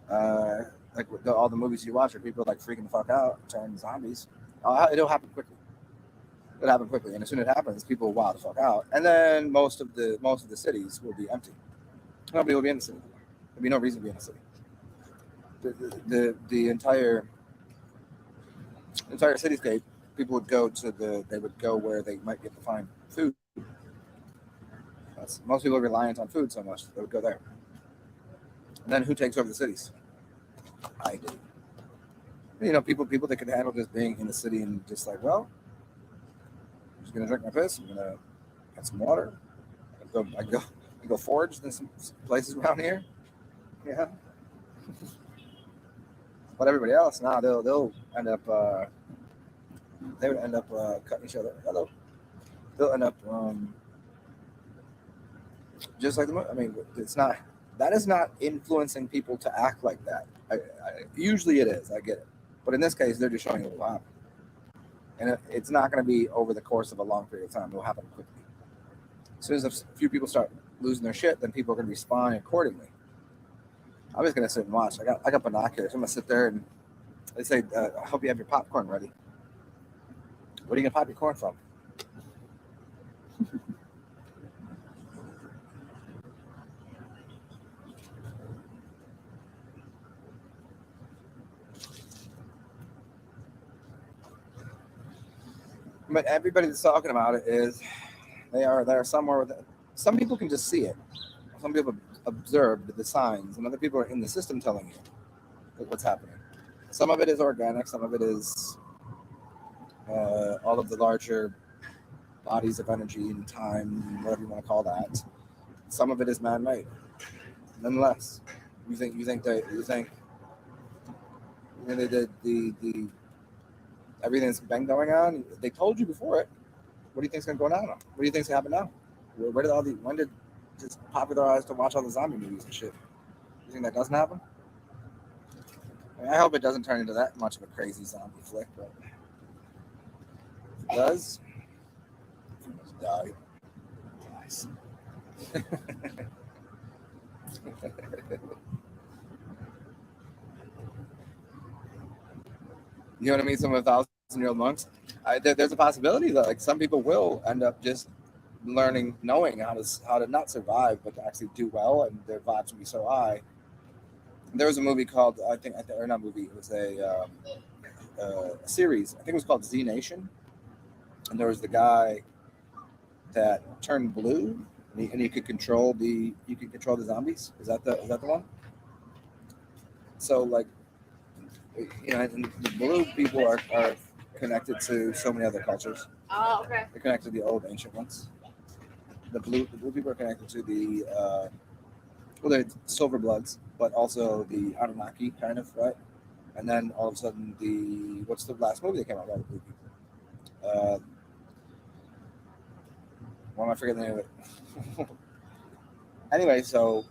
like all the movies you watch where people are like freaking the fuck out, turning zombies, it'll happen quickly. It'll happen quickly, and as soon as it happens, people will wow the fuck out, and then most of the cities will be empty. Nobody will be in the city. There'll be no reason to be in the city. The entire cityscape, people would go where they might get to find food. Most people are reliant on food so much they would go there. And then who takes over the cities? I do. People that could handle just being in the city and just like, well, I'm just gonna drink my piss. I'm gonna get some water. I go forage in some places around here. Yeah. But everybody else now they'll end up they would end up cutting each other. Hello. They'll end up just like the movie. I mean, that is not influencing people to act like that. Usually it is. I get it, but in this case, they're just showing it will happen. And it's not going to be over the course of a long period of time. It will happen quickly. As soon as a few people start losing their shit, then people are going to respond accordingly. I'm just going to sit and watch. I got binoculars. I'm going to sit there and they say, I hope you have your popcorn ready. Where are you going to pop your corn from? But everybody that's talking about it is they are somewhere with it. Some people can just see it. Some people observe the signs, and other people are in the system telling you what's happening. Some of it is organic. Some of it is all of the larger bodies of energy and time, whatever you want to call that. Some of it is man-made. Nonetheless, you think the everything that's been going on. They told you before it. What do you think's going to go on now? What do you think's going to happen now? When did just popularize to watch all the zombie movies and shit? You think that doesn't happen? I mean, I hope it doesn't turn into that much of a crazy zombie flick, but if it does, just die. Nice. You want to meet some of the 1,000-year-old monks? There's a possibility that like some people will end up just knowing how to not survive, but to actually do well, and their vibes will be so high. There was a movie called or not movie. It was a series. I think it was called Z Nation, and there was the guy that turned blue, and he could control the zombies. Is that the one? So like, and the blue people are connected to so many other cultures. Oh, okay. They're connected to the old ancient ones. The blue people are connected to the they're silver bloods, but also the Anunnaki kind of, right? And then all of a sudden what's the last movie that came out about the blue people? Why am I forgetting the name of it? Anyway, so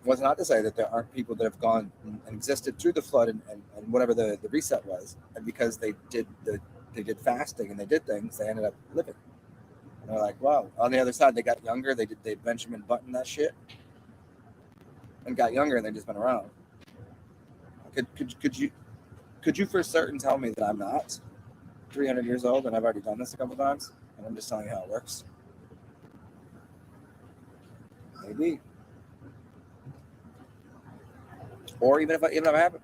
was not to say that there aren't people that have gone and existed through the flood and whatever the reset was, and because they did fasting and they did things, they ended up living. And they're like, wow. On the other side, they got younger. They Benjamin Button that shit and got younger, and they've just been around. Could you for certain tell me that I'm not 300 years old and I've already done this a couple times, and I'm just telling you how it works? Maybe. Or even if I haven't,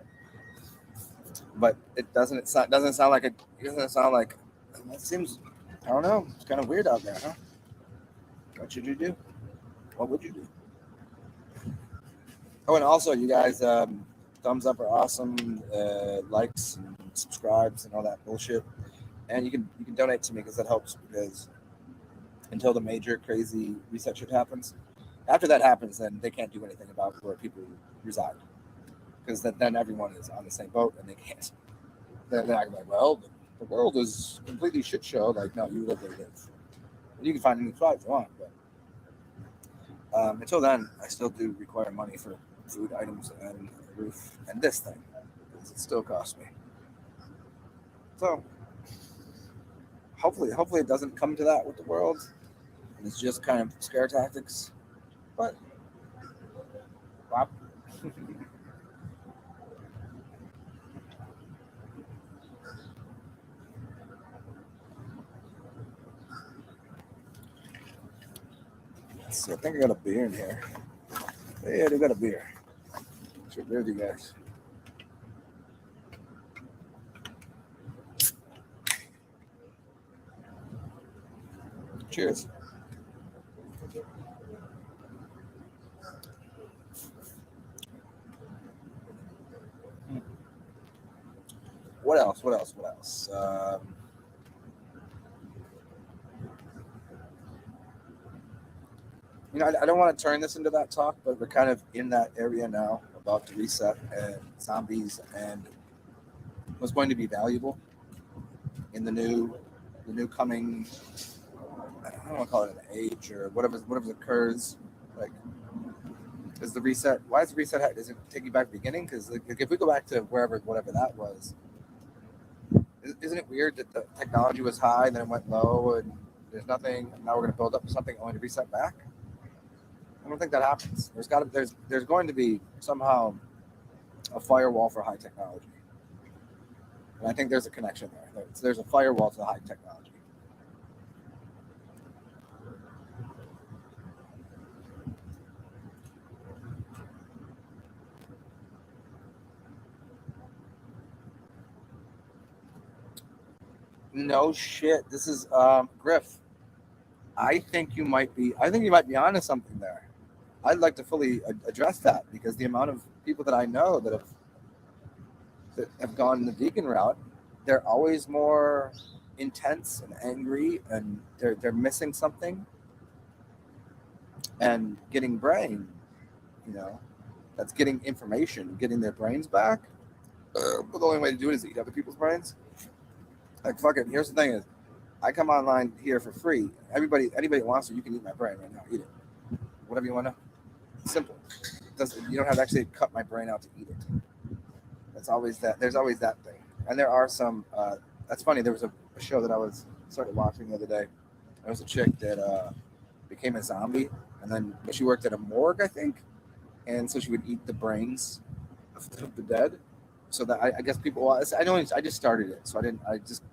but it doesn't sound like it doesn't sound like it seems. I don't know. It's kind of weird out there, huh? What should you do? What would you do? Oh, and also, you guys, thumbs up are awesome. Likes and subscribes and all that bullshit. And you can donate to me because that helps. Because until the major crazy reset shit happens, after that happens, then they can't do anything about where people reside. Because then everyone is on the same boat and they can't. They're not like, well, the world is completely shit show. Like, no, you live where you live. You can find any spot if you want, but until then, I still do require money for food items and a roof and this thing, because it still costs me. So hopefully it doesn't come to that with the world, and it's just kind of scare tactics. But wow. Let's see, I think I got a beer in here. Yeah, I got a beer. Sure, beer with you guys. Cheers. What else? I don't want to turn this into that talk, but we're kind of in that area now about the reset and zombies and what's going to be valuable in the new coming. I don't want to call it an age or whatever occurs. Like, is the reset? Why is the reset? Does it take you back to the beginning? Because like if we go back to whatever that was, Isn't it weird that the technology was high, then it went low, and there's nothing, and now we're going to build up to something only to reset back? I don't think that happens. There's going to be somehow a firewall for high technology, and I think there's a connection there. There's a firewall to the high technology. No shit. This is Griff. I think you might be onto something there. I'd like to fully address that because the amount of people that I know that have gone the vegan route, they're always more intense and angry, and they're missing something and getting brain, that's getting information, getting their brains back. But the only way to do it is eat other people's brains. Like, fuck it. Here's the thing: is I come online here for free. Anybody wants to, you can eat my brain right now. Eat it, whatever you want to. Simple. You don't have to actually cut my brain out to eat it. That's always that. There's always that thing. And there are some. That's funny. There was a show that I started watching the other day. There was a chick that became a zombie, and then she worked at a morgue, I think, and so she would eat the brains of the dead. So that I guess people. Well, I just started it, so I didn't. I just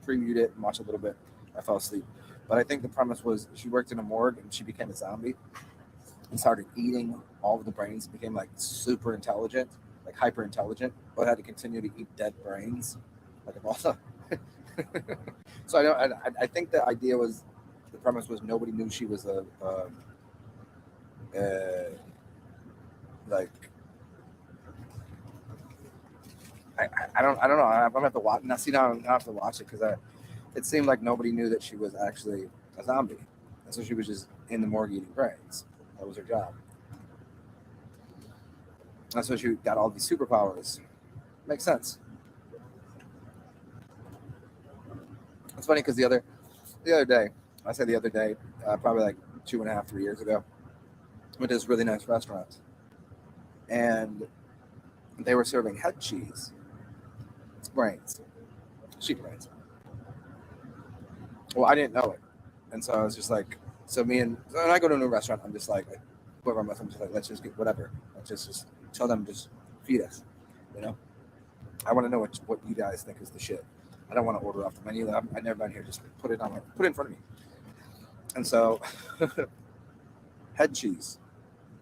previewed it and watched a little bit. I fell asleep, but I think the premise was she worked in a morgue and she became a zombie and started eating all of the brains. Became like super intelligent, like hyper intelligent, but had to continue to eat dead brains, like also. So I think the idea was, the premise was nobody knew she was like. I don't know. I'm gonna have to watch. Now, see, now I have to watch it because it seemed like nobody knew that she was actually a zombie, and so she was just in the morgue eating brains. That was her job. That's why she got all these superpowers. Makes sense. It's funny because the other day, I say the other day, probably like 2.5, 3 years ago, went to this really nice restaurant, and they were serving head cheese. It's brains, sheep brains. Well, I didn't know it, and so I was just like, so when I go to a new restaurant, I'm just like, whoever I'm with, I'm just like, let's just get whatever. Let's just tell them, just feed us. I want to know what you guys think is the shit. I don't want to order off the menu. I've never been here. Just put it in front of me. And so, head cheese.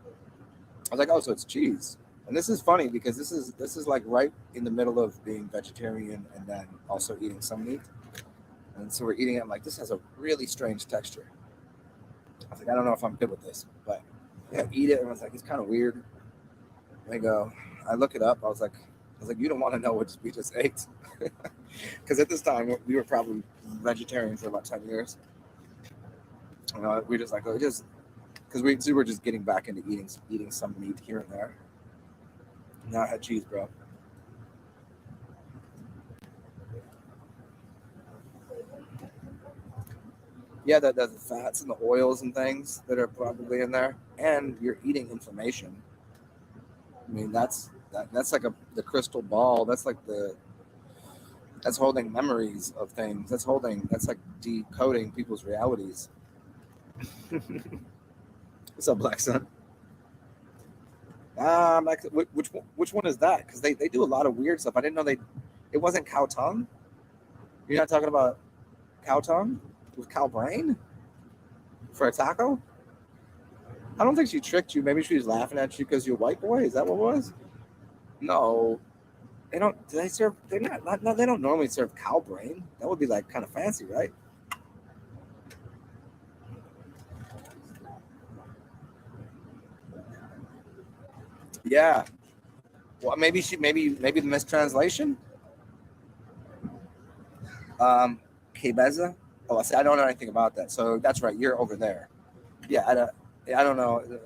I was like, oh, so it's cheese. And this is funny because this is like right in the middle of being vegetarian and then also eating some meat. And so we're eating it. I'm like, this has a really strange texture. I was like, I don't know if I'm good with this, but yeah, eat it. And I was like, it's kind of weird. And I look it up. I was like, you don't want to know what we just ate. Because at this time, we were probably vegetarian for about 10 years. We just like, because we were just getting back into eating some meat here and there. Now I had cheese, bro. Yeah, the fats and the oils and things that are probably in there, and you're eating information. I mean, that's like the crystal ball. That's like that's holding memories of things. That's like decoding people's realities. What's up, Black Sun? Which one is that? Because they do a lot of weird stuff. I didn't know it wasn't cow tongue. You're not talking about cow tongue with cow brain for a taco? I don't think she tricked you. Maybe she was laughing at you because you're a white boy. Is that what it was? No, they don't. Do they serve? They're not. No, they don't normally serve cow brain. That would be like kind of fancy, right? Yeah. Well, maybe the mistranslation. Kebeza. Oh, I don't know anything about that. So that's right. You're over there. Yeah, I don't know.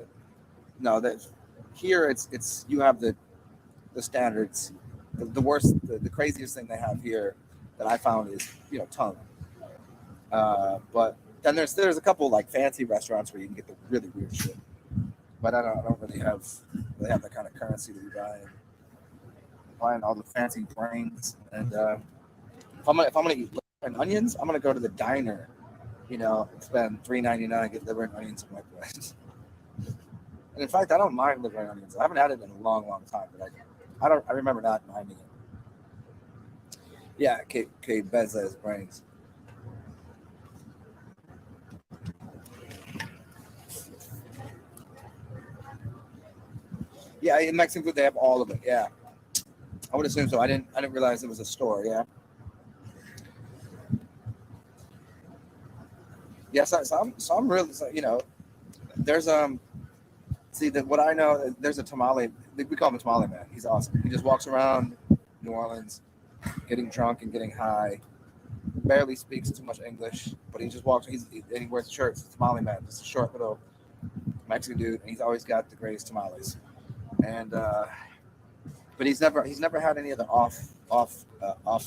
No, that here it's you have the standards. The worst, the craziest thing they have here that I found is tongue. But then there's a couple like fancy restaurants where you can get the really weird shit. But I don't really have that kind of currency to be buying all the fancy brains and if I'm gonna eat liver and onions, I'm gonna go to the diner, spend $3.99, get liver and onions in my place. And in fact, I don't mind liver and onions. I haven't had it in a long, long time, but I remember not minding it. Yeah, Kate Bez's brains. Yeah, in Mexican food they have all of it. Yeah, I would assume so. I didn't realize it was a store. Yeah. Yes, some really, there's see that what I know, there's a tamale. We call him a tamale man. He's awesome. He just walks around New Orleans, getting drunk and getting high. Barely speaks too much English, but he just walks. And he wears shirts. It's a tamale man, just a short little Mexican dude, and he's always got the greatest tamales. And but he's never had any of the off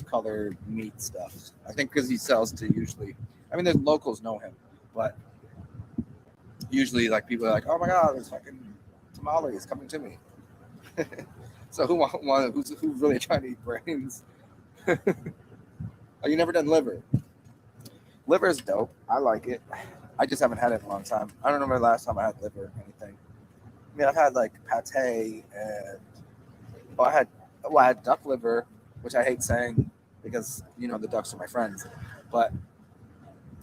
color meat stuff. I think because he sells to usually. I mean, there's locals know him, but usually like people are like, oh my god, there's fucking tamales coming to me. So who's really trying to eat brains? Oh, you never done liver? Liver is dope. I like it. I just haven't had it in a long time. I don't remember the last time I had liver or anything. I mean, I've had like pate and I had duck liver, which I hate saying because the ducks are my friends. But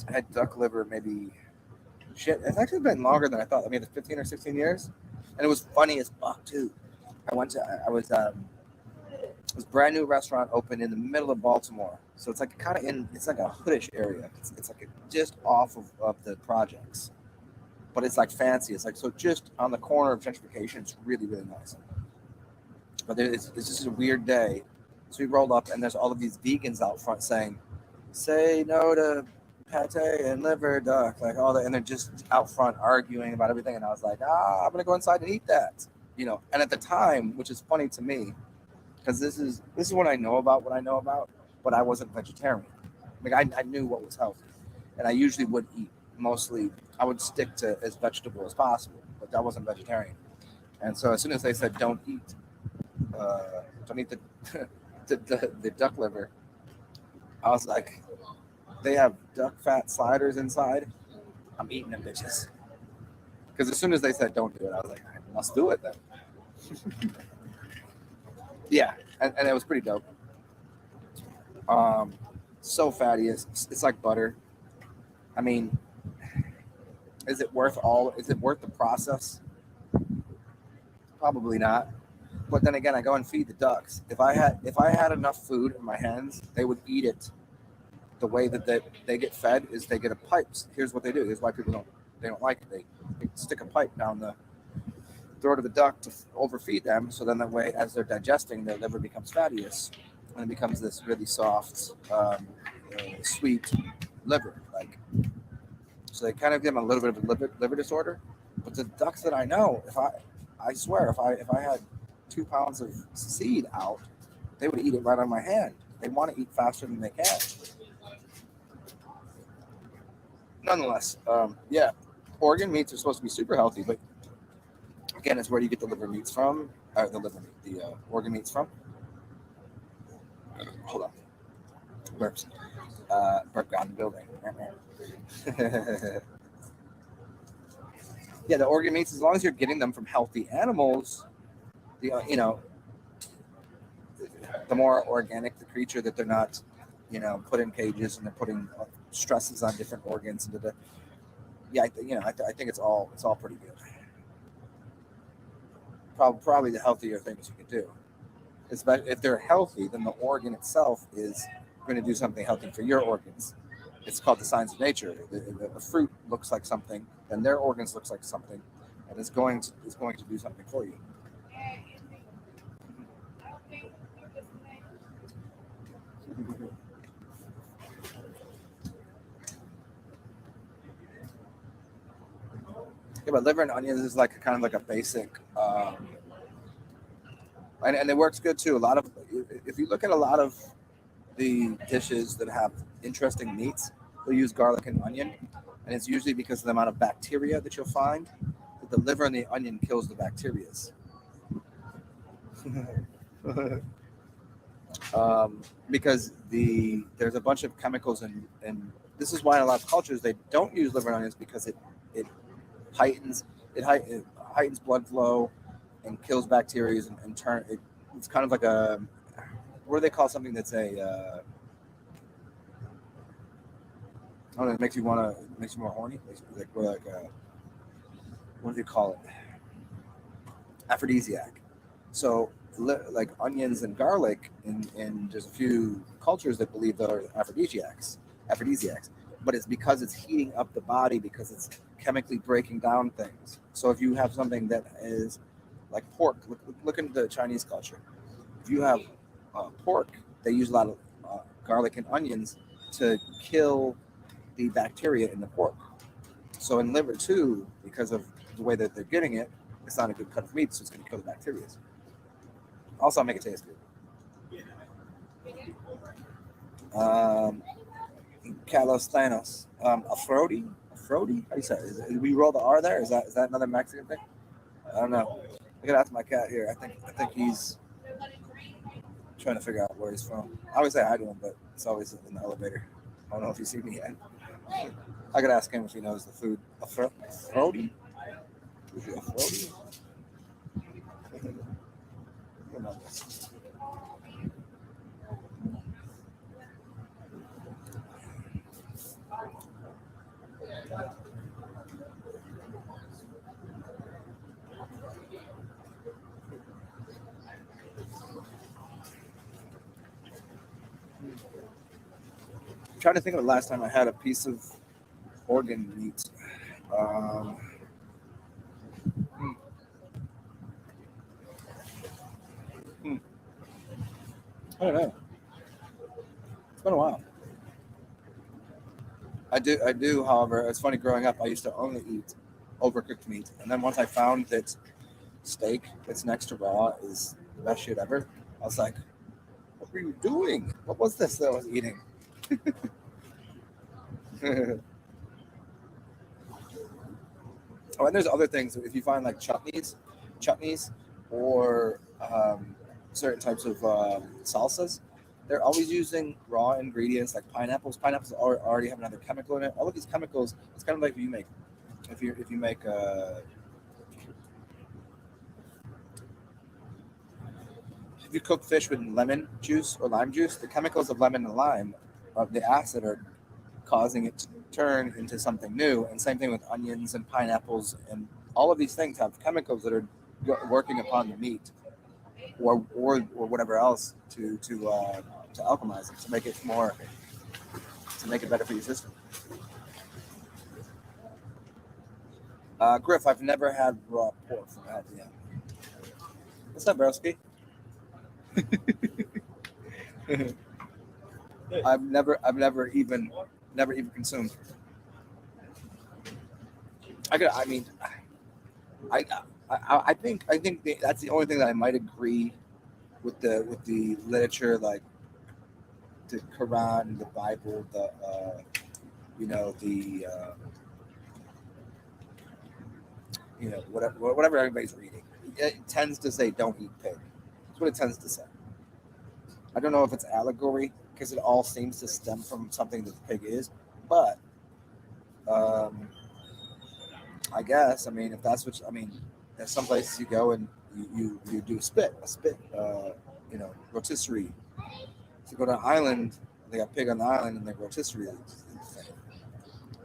I had duck liver maybe shit. It's actually been longer than I thought. I mean, it's 15 or 16 years, and it was funny as fuck too. I was this brand new restaurant opened in the middle of Baltimore, so it's like it's like a hoodish area. It's like just off of the projects, but it's like fancy. It's like so just on the corner of gentrification. It's really really nice. But it's just a weird day, so we rolled up and there's all of these vegans out front saying, "Say no to pate and liver, duck," like all that, and they're just out front arguing about everything. And I was like, I'm gonna go inside and eat that, And at the time, which is funny to me, because this is what I know about, but I wasn't vegetarian. Like I knew what was healthy, and I usually would eat mostly. I would stick to as vegetable as possible, but I wasn't vegetarian. And so as soon as they said don't eat the the duck liver, I was like, they have duck fat sliders inside. I'm eating them bitches. Because as soon as they said don't do it, I was like, let's do it then. Yeah, and it was pretty dope. So fatty, it's like butter. I mean, is it worth the process? Probably not. But then again, I go and feed the ducks. If I had enough food in my hands, they would eat it. The way that they get fed is they get a pipe. Here's what they do. Here's why people don't like it. They stick a pipe down the throat of the duck to overfeed them. So then that way, as they're digesting, their liver becomes fattiest, and it becomes this really soft, sweet liver. So they kind of give them a little bit of a liver disorder. But the ducks that I know, I swear, if I had 2 pounds of seed out, they would eat it right on my hand. They want to eat faster than they can. Nonetheless, yeah, organ meats are supposed to be super healthy, but again, it's where do you get the liver meats from? The organ meats from? Hold on. Burps. Burp got in the building. Yeah, the organ meats, as long as you're getting them from healthy animals, the more organic the creature, that they're not, put in cages and they're putting stresses on different organs into the. Yeah, I think it's all pretty good. Probably the healthier things you can do. Especially if they're healthy, then the organ itself is going to do something healthy for your organs. It's called the signs of nature. The fruit looks like something, and their organs looks like something, and it's going to do something for you. Yeah, but liver and onions is like kind of like a basic, and it works good too. If you look at a lot of the dishes that have interesting meats, they'll use garlic and onion, and it's usually because of the amount of bacteria that you'll find. That the liver and the onion kills the bacterias. because there's a bunch of chemicals and this is why in a lot of cultures they don't use liver and onions because it heightens it heightens blood flow and kills bacteria and it's kind of like a what do they call something that's a I don't know, it makes you more horny, like what do you call it, aphrodisiac. So like onions and garlic and there's a few cultures that believe they're aphrodisiacs, but it's because it's heating up the body because it's chemically breaking down things. So if you have something that is like pork, look into the Chinese culture. If you have pork, they use a lot of garlic and onions to kill the bacteria in the pork. So in liver too, because of the way that they're getting it, it's not a good cut of meat, so it's going to kill the bacteria. Also, make it taste good. Carlos Thanos, Afrodi. How do you say it? We roll the R there. Is that another Mexican thing? I don't know. I gotta ask my cat here. I think he's trying to figure out where he's from. I always say hi to him, but it's always in the elevator. I don't know if you see me yet. I could ask him if he knows the food. Afrodi? Is it Afrodi? I'm trying to think of the last time I had a piece of organ meat. I don't know. It's been a while. I do. However, it's funny. Growing up, I used to only eat overcooked meat, and then once I found that steak that's next to raw is the best shit ever, I was like, "What were you doing? What was this that I was eating?" Oh, and there's other things. If you find like chutneys, or certain types of salsas, they're always using raw ingredients like pineapples. Pineapples already have another chemical in it. All of these chemicals, it's kind of like if you make if you cook fish with lemon juice or lime juice, the chemicals of lemon and lime, the acid, are causing it to turn into something new. And same thing with onions and pineapples, and all of these things have chemicals that are working upon the meat or whatever else to alchemize it, to make it better for your system. Griff, I've never had raw pork from LPM. What's up, broski? I've never even consumed. I think that's the only thing that I might agree with the literature, like the Quran, the Bible, the whatever everybody's reading. It tends to say don't eat pig. That's what it tends to say. I don't know if it's allegory because it all seems to stem from something that the pig is, but I guess if that's what there's some places you go and you do a spit, rotisserie. So you go to an island, they got pig on the island, and they rotisserie.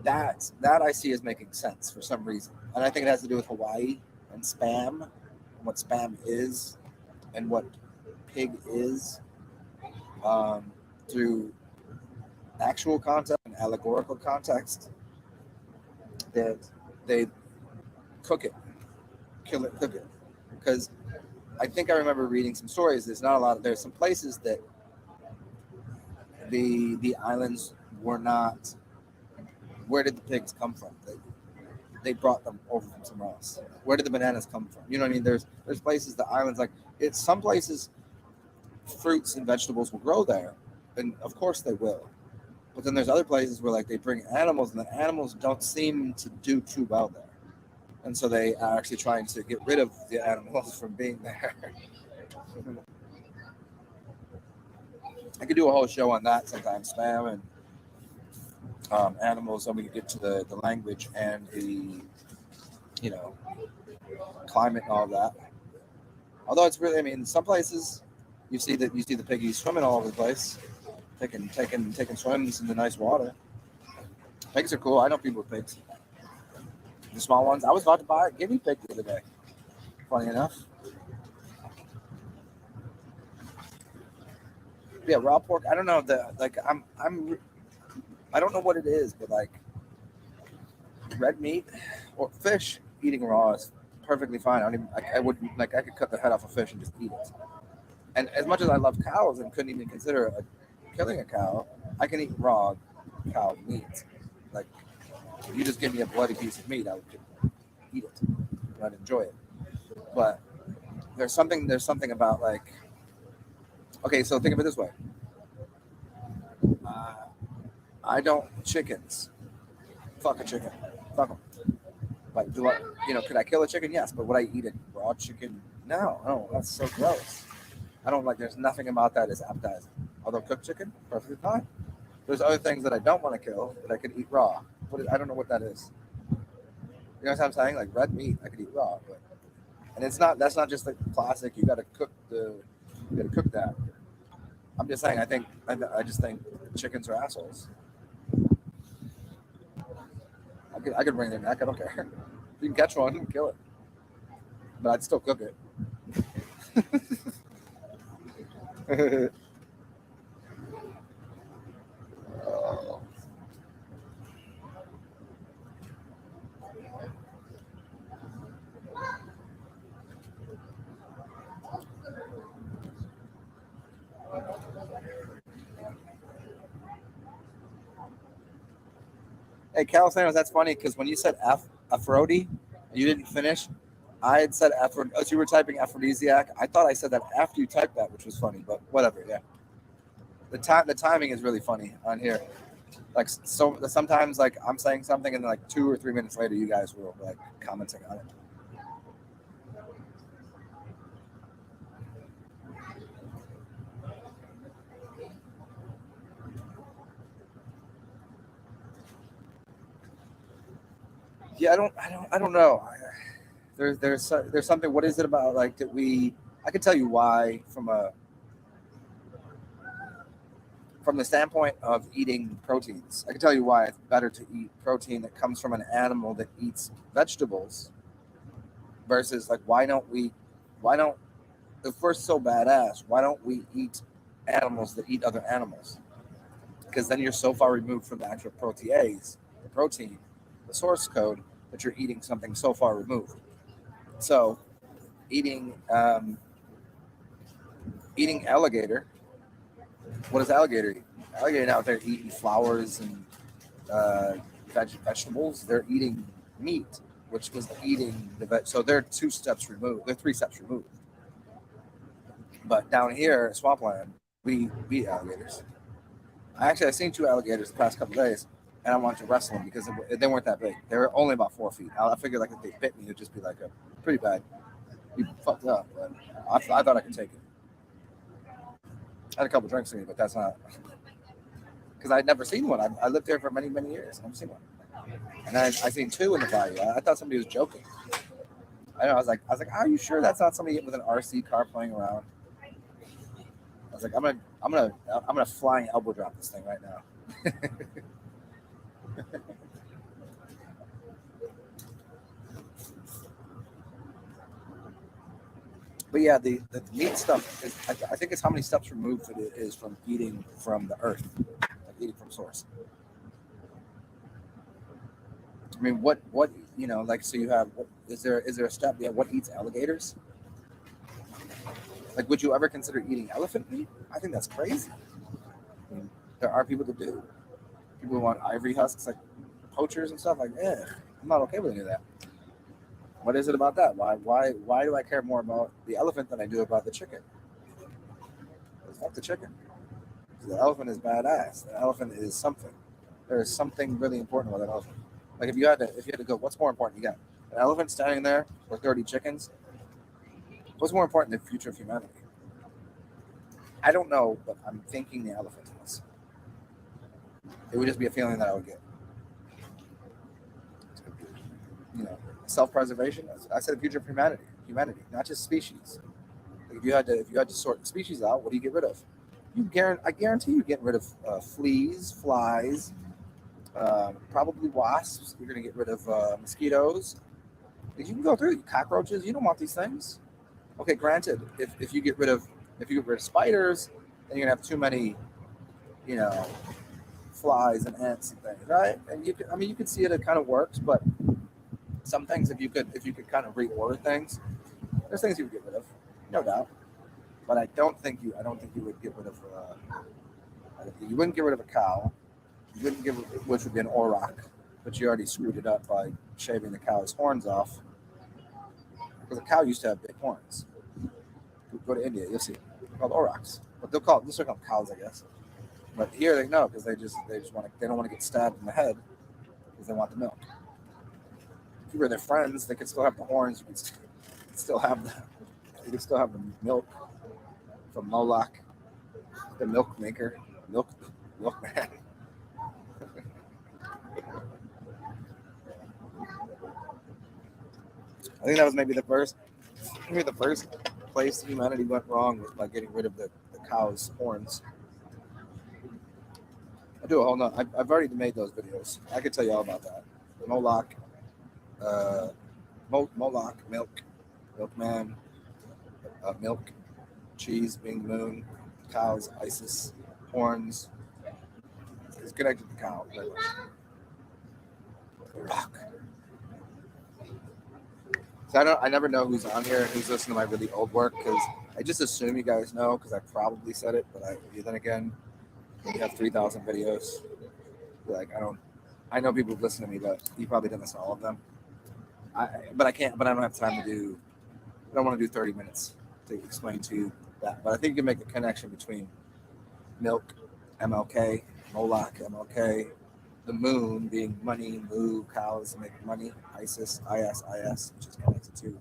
That I see as making sense for some reason, and I think it has to do with Hawaii and spam, and what spam is, and what pig is, through actual context and allegorical context. That they cook it, kill it, cook it, because I think I remember reading some stories. There's some places that the islands were not. Where did the pigs come from? They brought them over from somewhere else. Where did the bananas come from? You know what I mean? There's places, the islands, like it's some places, fruits and vegetables will grow there, and of course they will. But then there's other places where like they bring animals, and the animals don't seem to do too well there, and so they are actually trying to get rid of the animals from being there. I could do a whole show on that sometime, spam and animals, and we could get to the language and the, you know, climate and all that. Although it's really, I mean, some places you see the piggies swimming all over the place, taking swims in the nice water. Pigs are cool. I know people with pigs. The small ones. I was about to buy a guinea pig the other day. Funny enough. Yeah, raw pork. I don't know I don't know what it is, but like red meat or fish, eating raw is perfectly fine. I don't even. I would like. I could cut the head off a fish and just eat it. And as much as I love cows and couldn't even consider killing a cow, I can eat raw cow meat. Like if you just give me a bloody piece of meat, I would eat it. And I'd enjoy it. But there's something about like, okay, so think of it this way. Uh, I don't chickens. Fuck a chicken. Fuck them. Like, do I, could I kill a chicken? Yes, but would I eat a raw chicken? No, no, that's so gross. I don't like. There's nothing about that is appetizing. Although cooked chicken, perfectly fine. There's other things that I don't want to kill that I could eat raw. I don't know what that is. You know what I'm saying? Like red meat, I could eat raw, but and it's not. That's not just like classic. You got to cook that. I'm just saying. I just think chickens are assholes. I could bring their neck. I don't care. You can catch one and kill it, but I'd still cook it. Oh. Hey, Calistanos, that's funny because when you said Aphrodite, you didn't finish. I had said as you were typing aphrodisiac. I thought I said that after you typed that, which was funny, but whatever. Yeah, the timing is really funny on here. Like so, sometimes like I'm saying something and then like 2 or 3 minutes later, you guys were like commenting on it. Yeah, I don't know. There's something. What is it about like that we? I can tell you why from the standpoint of eating proteins. I can tell you why it's better to eat protein that comes from an animal that eats vegetables versus like why don't if we're so badass, why don't we eat animals that eat other animals? Because then you're so far removed from the actual protease, the protein, the source code that you're eating something so far removed. So eating eating alligator. What does alligator eat? Alligator out there eating flowers and uh, vegetables. They're eating meat, which was eating the veg. So they're 2 steps removed. They're 3 steps removed. But down here, swampland, we eat alligators. I seen 2 alligators the past couple of days, and I wanted to wrestle them because they weren't that big. They were only about 4 feet. I figured like if they bit me, it'd just be like a pretty bad, be fucked up. But I thought I could take it. I had a couple drinks in me, but that's not because I'd never seen one. I lived there for many years. I've never seen one, and I seen 2 in the bayou. I thought somebody was joking. I know. I was like, are you sure that's not somebody with an RC car playing around? I was like, I'm gonna flying elbow drop this thing right now. But yeah, the meat stuff is, I think it's how many steps removed it is from eating from the earth, like eating from source. I mean, what like so you have is there a step? Yeah, what eats alligators? Like, would you ever consider eating elephant meat? I think that's crazy. I mean, there are people that do. People who want ivory husks, like poachers and stuff. Like, I'm not okay with any of that. What is it about that? Why do I care more about the elephant than I do about the chicken? Fuck the chicken. The elephant is badass. The elephant is something. There is something really important about an elephant. Like if you had to go, what's more important? You got an elephant standing there or 30 chickens. What's more important than the future of humanity? I don't know, but I'm thinking the elephant is. It would just be a feeling that I would get. You know, self-preservation. I said the future of humanity, not just species. Like if you had to sort species out, what do you get rid of? I guarantee you get rid of fleas, flies, probably wasps. You're going to get rid of mosquitoes. You can go through cockroaches. You don't want these things. Okay, granted, if you get rid of spiders, then you're gonna have too many, you know, flies and ants and things, right? And you could see it. It kind of works, but some things, if you could kind of reorder things, there's things you would get rid of, no doubt. But I don't think you would get rid of. You wouldn't get rid of a cow. You wouldn't get rid, which would be an auroch, but you already screwed it up by shaving the cow's horns off. Because a cow used to have big horns. Go to India, you'll see. They're called aurochs, but they'll call cows, I guess. But here they know because they don't want to get stabbed in the head because they want the milk. If you were their friends, they could still have the horns. You could still have the milk from Moloch, the milk maker, milkman. I think that was maybe the first place humanity went wrong was by getting rid of the cow's horns. I do. Hold on. I've already made those videos. I could tell you all about that. Moloch, Moloch, milkman, milk, cheese being the moon, cows, Isis, horns. It's connected to cow. Rock. So I never know who's on here and who's listening to my really old work because I just assume you guys know because I probably said it, but then again, you have 3,000 videos. Like I know people listen to me, but you probably didn't listen to all of them. But I don't have time to do. I don't want to do 30 minutes to explain to you that. But I think you can make a connection between milk, MLK, Moloch, MLK, the moon being money, moo, cows make money, ISIS, IS, which is connected to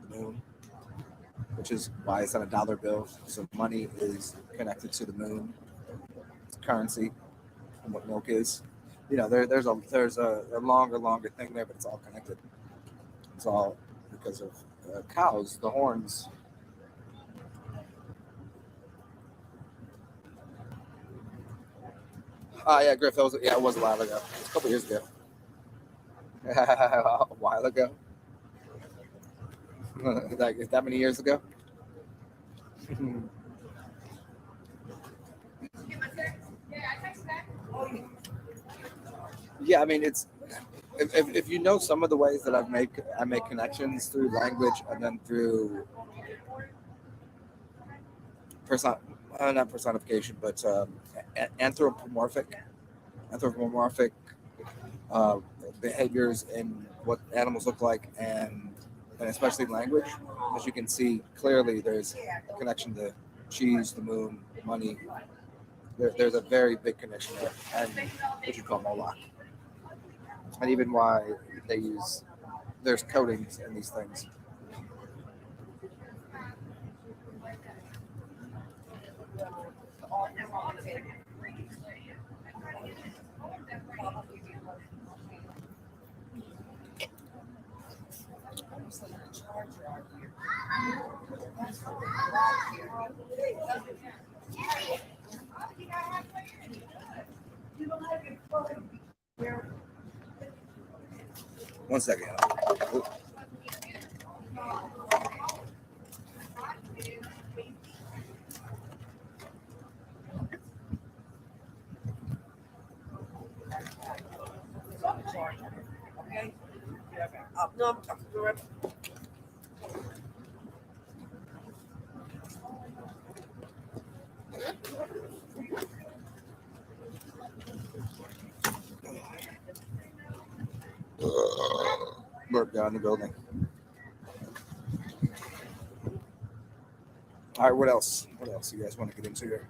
the moon, which is why it's on a dollar bill. So money is connected to the moon currency and what milk is. You know, there's a longer thing there, but it's all connected. It's all because of cows, the horns. Yeah, Griff, it was a while ago. It was a couple years ago. A while ago. Is that many years ago? Yeah, I mean it's if you know some of the ways that I make connections through language and then through not personification, but anthropomorphic uh, behaviors in what animals look like, and especially language, as you can see clearly, there's a connection to cheese, the moon, money. There's a very big connection there, and what you call Moloch, and even why there's coatings in these things. One second. Okay. No, I'm talking to her. Burp down in the building. All right, what else? What else you guys want to get into here?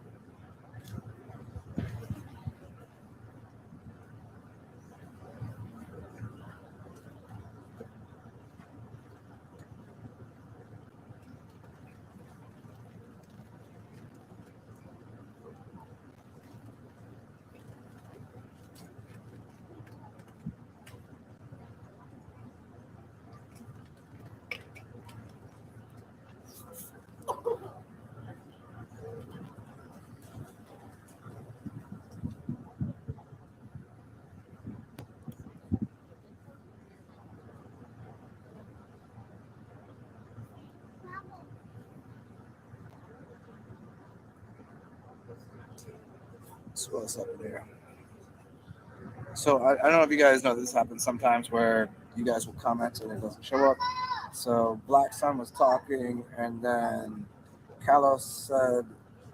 what's up there? So I don't know if you guys know this happens sometimes where you guys will comment and it doesn't show up. So Black Sun was talking and then Kalos said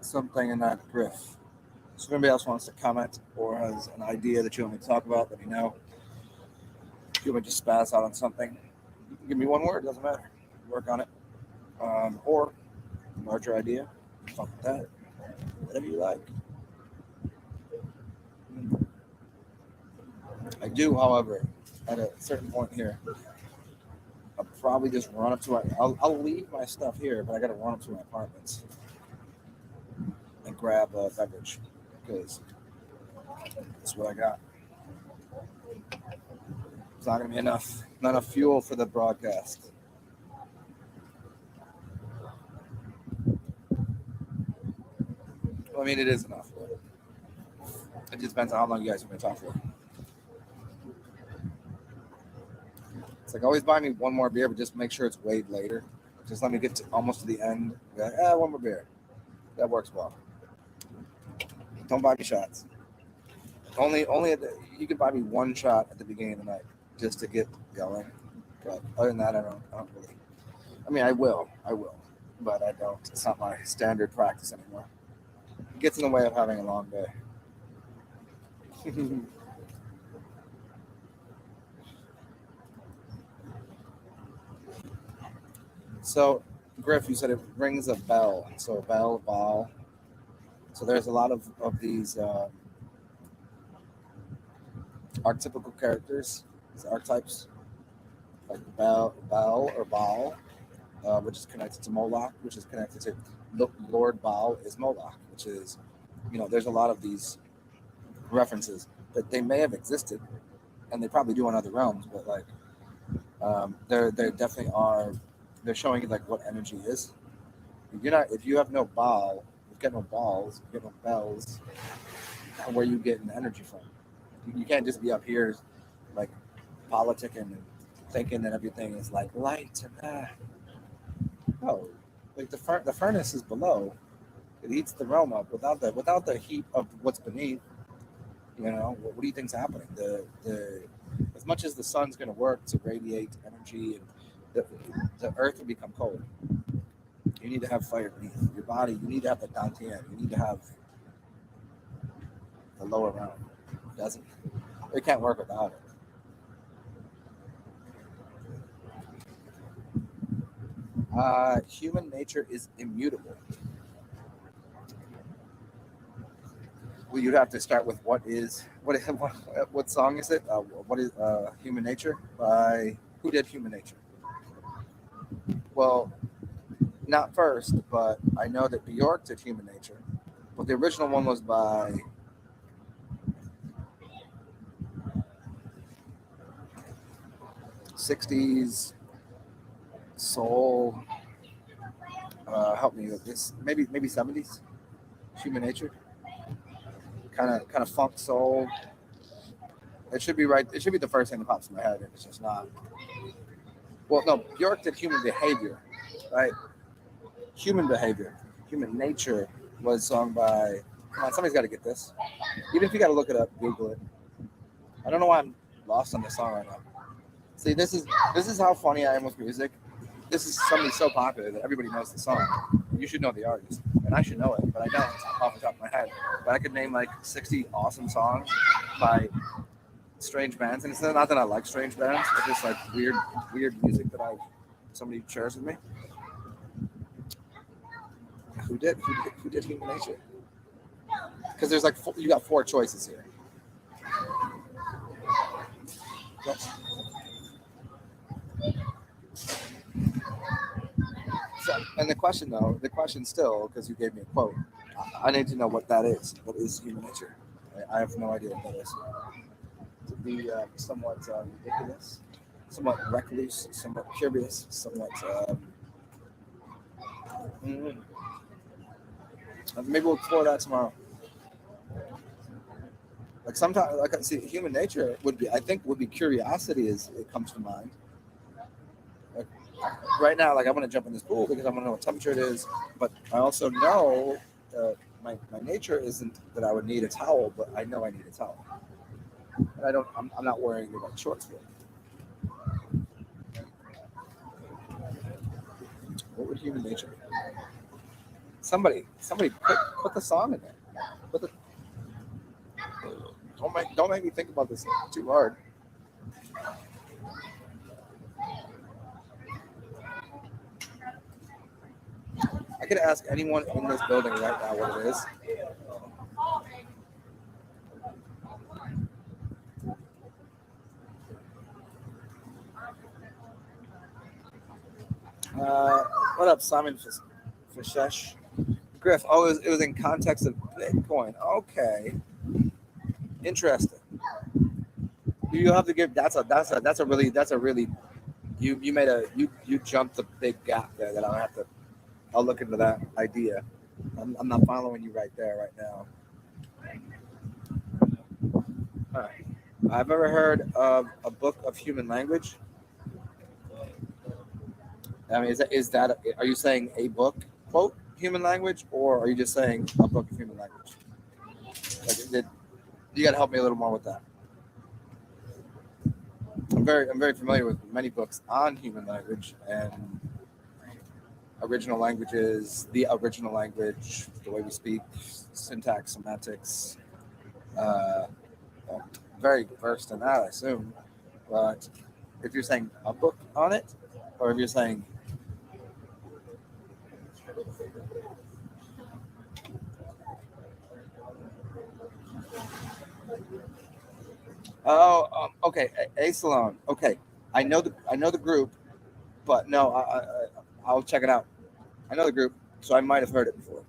something in that griff. So if anybody else wants to comment or has an idea that you want me to talk about, let me know. If you want me to just spaz out on something, you can give me one word, doesn't matter. Work on it. Or a larger idea, fuck with that. Whatever you like. I do, however, at a certain point here, I'll probably just run up to my. I'll leave my stuff here, but I got to run up to my apartments and grab a beverage because that's what I got. It's not going to be not enough fuel for the broadcast. Well, I mean, it is enough. But it just depends on how long you guys are going to talk for. It's like always buy me one more beer, but just make sure it's weighed later. Just let me get to almost to the end. Be like, one more beer. That works well. Don't buy me shots. Only you can buy me one shot at the beginning of the night just to get going. But other than that, I don't really. I mean, I will, but I don't. It's not my standard practice anymore. It gets in the way of having a long day. So, Griff, you said it rings a bell. So, bell. So, there's a lot of these archetypical characters, these archetypes, like Bel or Baal, which is connected to Moloch, which is connected to Lord Baal is Moloch, which is, there's a lot of these references that they may have existed, and they probably do in other realms, but like, there definitely are. They're showing you like what energy is. If you have no Baal, you've got no balls, you've got no bells, where you get an energy from. You can't just be up here like politicking and thinking that everything is like light and no, like the furnace is below. It heats the realm up without the heat of what's beneath. What do you think's happening? The as much as the sun's going to work to radiate energy, and the earth will become cold. You need to have fire beneath your body. You need to have the dantian. You need to have the lower realm. It can't work without it. Human nature is immutable. Well, you'd have to start with what song is it? What is Human Nature? By who did Human Nature? Well, not first, but I know that Bjork did Human Nature, but the original one was by '60s soul. Help me with this. Maybe '70s. Human Nature. Kind of funk soul. It should be right. It should be the first thing that pops in my head. It's just not. Well, no. Bjork did Human Behavior, right? Human Behavior. Human Nature was sung by. Come on, somebody's got to get this. Even if you got to look it up, Google it. I don't know why I'm lost on the song right now. See, this is how funny I am with music. This is something so popular that everybody knows the song. You should know the artist, and I should know it, but I don't off the top of my head. But I could name like 60 awesome songs by strange bands, and it's not that I like strange bands. It's just like weird music that somebody shares with me. Who did Human Nature? Because there's like you got 4 choices here. Yes. So, and the question still, because you gave me a quote, I need to know what that is. What is Human Nature? I have no idea what that is. To be somewhat ridiculous, somewhat recluse, somewhat curious, somewhat. Maybe we'll explore that tomorrow. Like sometimes, see, human nature would be curiosity. It comes to mind. Like right now, like I want to jump in this pool because I want to know what temperature it is, but I also know my nature isn't that I would need a towel, but I know I need a towel, and I'm not wearing about shorts with. What would human nature be? Somebody put the song in there. Put the, don't make me think about this too hard. I could ask anyone in this building right now what it is. What up, Simon Fishesh? Griff, oh, it was in context of Bitcoin. Okay, interesting. You have to give that's a really you jumped a big gap there that I'll look into that idea. I'm not following you right there right now. All right. I've ever heard of a book of human language. I mean, is that are you saying a book quote human language, or are you just saying a book of human language? Like, you got to help me a little more with that. I'm very familiar with many books on human language and original languages, the original language, the way we speak, syntax, semantics. I'm very versed in that, I assume. But if you're saying a book on it, or if you're saying okay, A Salon. Okay, I know the group, but no, I'll check it out. I know the group, so I might have heard it before.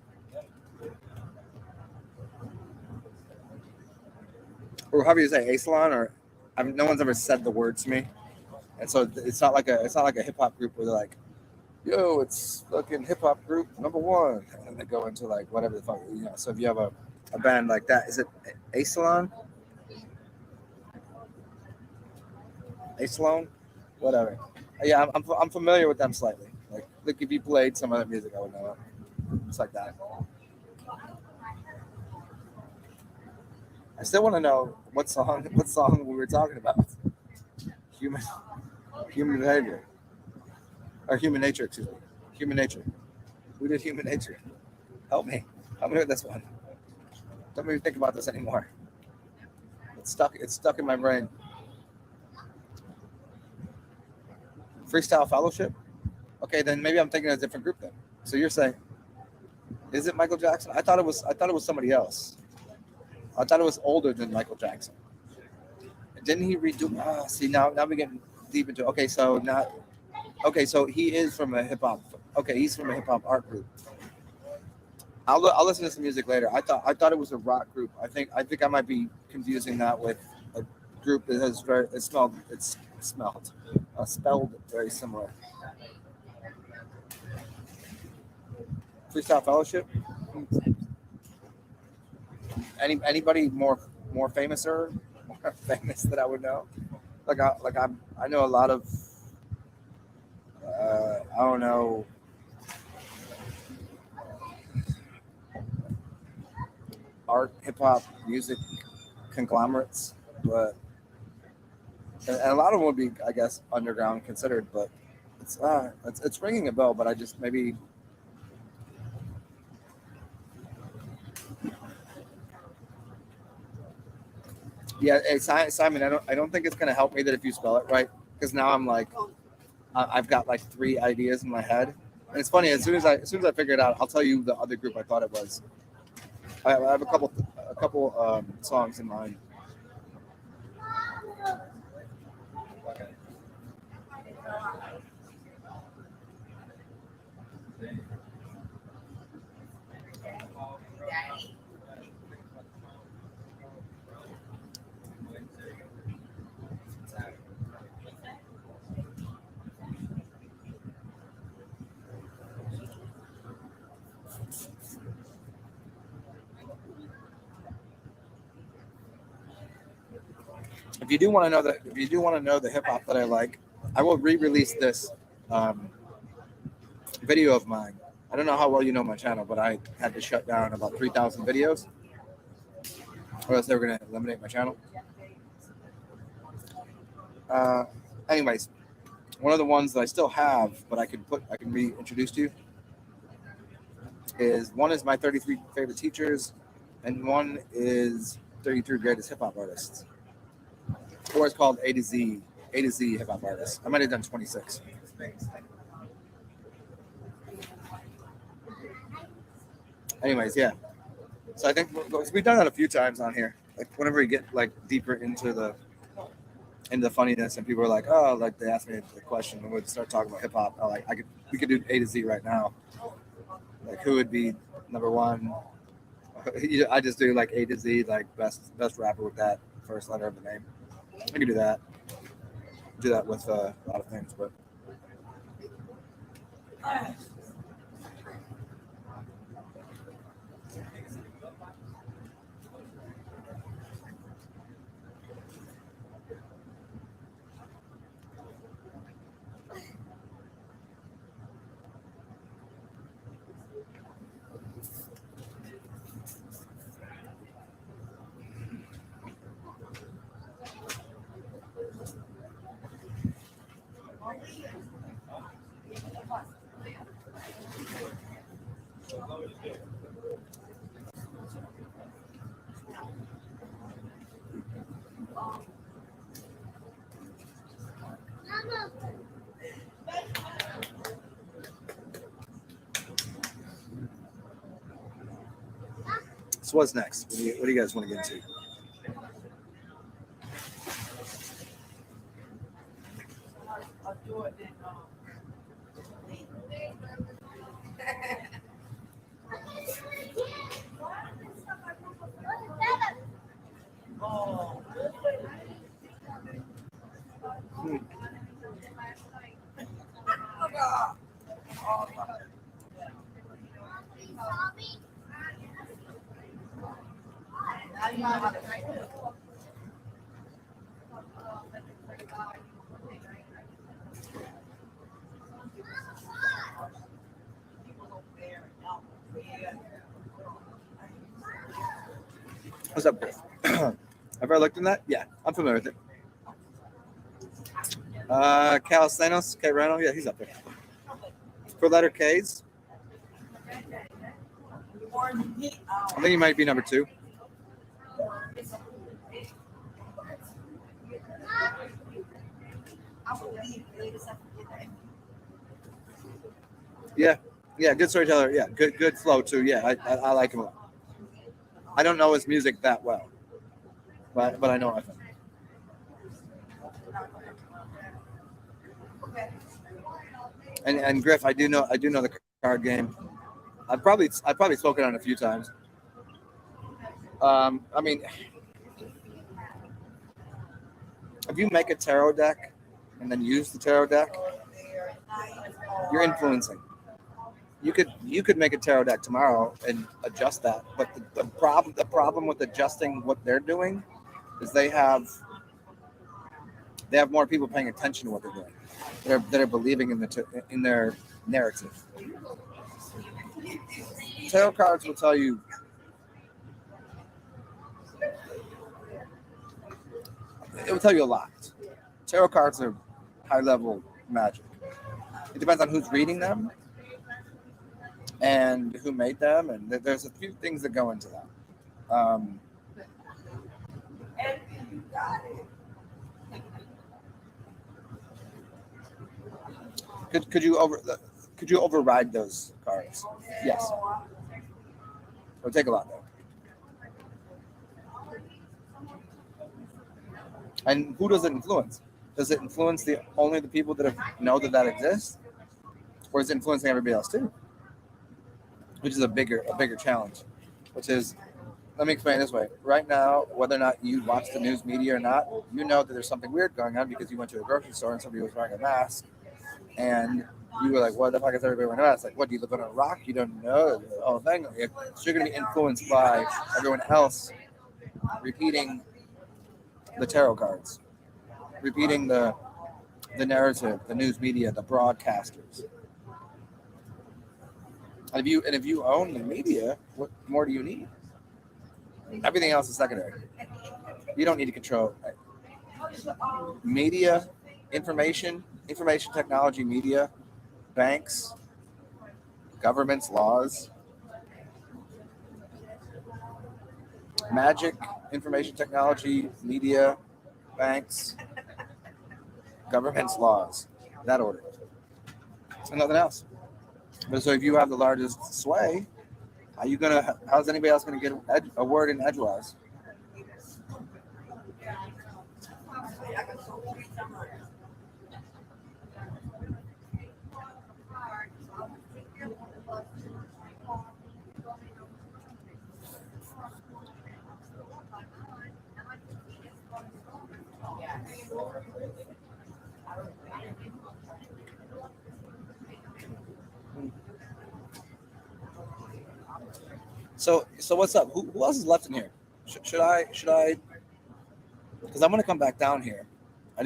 Or how do you say A Salon? Or no one's ever said the word to me, and so it's not like a hip hop group where they're like, "Yo, it's fucking hip hop group #1," and they go into like whatever the fuck. So if you have a band like that, is it A Salon? A Salon? Whatever. Yeah, I'm familiar with them slightly. Like if you played some other music, I would know it. It's like that. I still want to know what song we were talking about. Human human behavior or human nature, excuse me. Human nature. We did human nature. Help me with this one. Don't make me think about this anymore. It's stuck in my brain. Freestyle Fellowship. Okay, then maybe I'm thinking of a different group then. So you're saying, is it Michael Jackson? I thought it was somebody else. I thought it was older than Michael Jackson. Didn't he redo? See, now we're getting deep into. Okay, so he is from a hip hop. Okay, he's from a hip hop art group. I'll listen to some music later. I thought it was a rock group. I think I might be confusing that with a group that has spelled very similar. Freestyle Fellowship. Anybody more famous or more famous that I would know? I know a lot of I don't know. Art, hip hop, music conglomerates, but and a lot of them would be, I guess, underground considered. But it's ringing a bell. But I just maybe yeah. Hey, Simon, I don't think it's gonna help me that if you spell it right, because now I'm like I've got like 3 ideas in my head, and it's funny. As soon as I figure it out, I'll tell you the other group I thought it was. I have a couple songs in mind. If you do want to know the hip hop that I like, I will re-release this video of mine I don't know how well you know my channel, but I had to shut down about 3,000 videos, or else they were going to eliminate my channel. Uh, anyways, one of the ones that I still have, but I can reintroduce to you, is one is my 33 favorite teachers, and one is 33 greatest hip hop artists, or it's called A to Z hip hop artists. I might have done 26. Anyways, yeah. So I think we've done that a few times on here. Like whenever we get like deeper into the funniness, and people are like, oh, like they asked me the question, and we'd start talking about hip hop. We could do A to Z right now. Like who would be number one? I just do like A to Z, like best rapper with that first letter of the name. I can do that. Do that with a lot of things, but. So what's next? What do you guys want to get into? What's up, Griff? Ever looked in that? Yeah, I'm familiar with it. Calistanos, K. Reno, yeah, he's up there. For letter K's, I think he might be number 2. Yeah, good storyteller. Yeah, good flow too. Yeah, I like him a lot. I don't know his music that well, but I know of him. And Griff, I do know the card game. I've probably spoken on it a few times. I mean, if you make a tarot deck and then use the tarot deck, you're influencing. You could make a tarot deck tomorrow and adjust that, but the problem with adjusting what they're doing is they have more people paying attention to what they're doing. That are believing in their narrative. Tarot cards will tell you. It will tell you a lot. Tarot cards are high-level magic. It depends on who's reading them and who made them, and there's a few things that go into that. Could you override those cards? Yes. It would take a lot though. And who does it influence? Does it influence only the people that know that exists, or is it influencing everybody else too? Which is a bigger challenge. Which is, let me explain it this way. Right now, whether or not you watch the news media or not, you know that there's something weird going on because you went to a grocery store and somebody was wearing a mask, and you were like, "What the fuck is everybody wearing a mask?" Like, what, do you live on a rock? You don't know the whole thing. So you're going to be influenced by everyone else repeating the tarot cards, repeating the narrative, the news media, the broadcasters. And if you own the media, what more do you need? Everything else is secondary. You don't need to control media, information technology, media, banks, governments, laws, magic, information technology, media, banks, governments, laws. That order. And nothing else. But so if you have the largest sway, how's anybody else gonna get a word in edgewise? So what's up? Who else is left in here? Should I? Because I'm gonna come back down here. I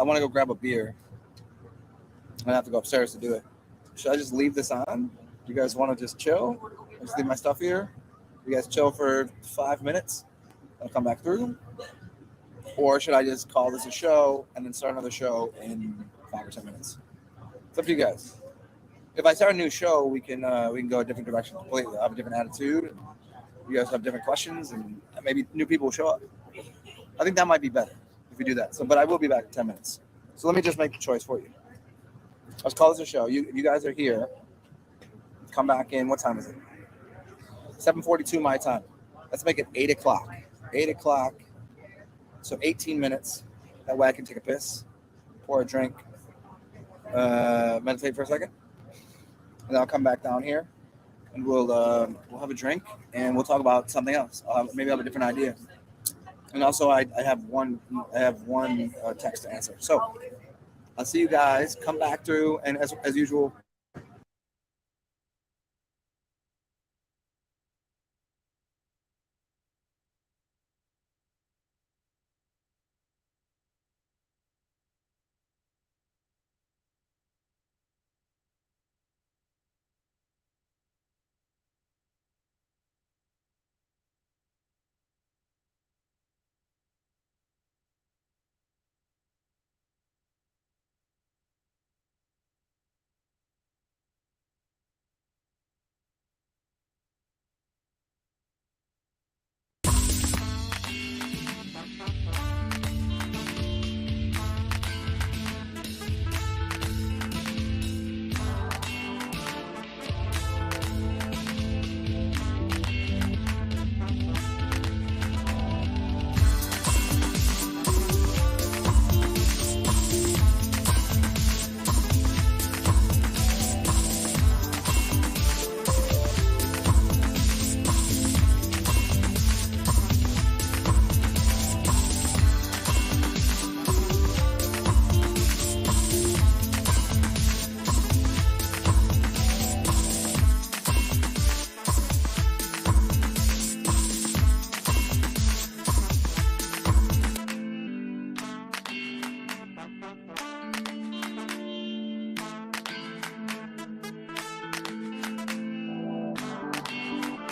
want to go grab a beer. I have to go upstairs to do it. Should I just leave this on? Do you guys want to just chill? I just leave my stuff here. You guys chill for 5 minutes. I'll come back through. Or should I just call this a show and then start another show in 5 or 10 minutes? It's up to you guys. If I start a new show, we can go a different direction completely. I'll have a different attitude. You guys have different questions, and maybe new people will show up. I think that might be better if we do that. So, but I will be back in 10 minutes. So let me just make the choice for you. Let's call this a show. You guys are here. Come back in. What time is it? 7:42 my time. Let's make it 8 o'clock. 8 o'clock. So 18 minutes. That way I can take a piss, pour a drink, meditate for a second, and then I'll come back down here, and we'll have a drink, and we'll talk about something else. Maybe I'll have a different idea. And also, I have one text to answer. So I'll see you guys. Come back through, and as usual,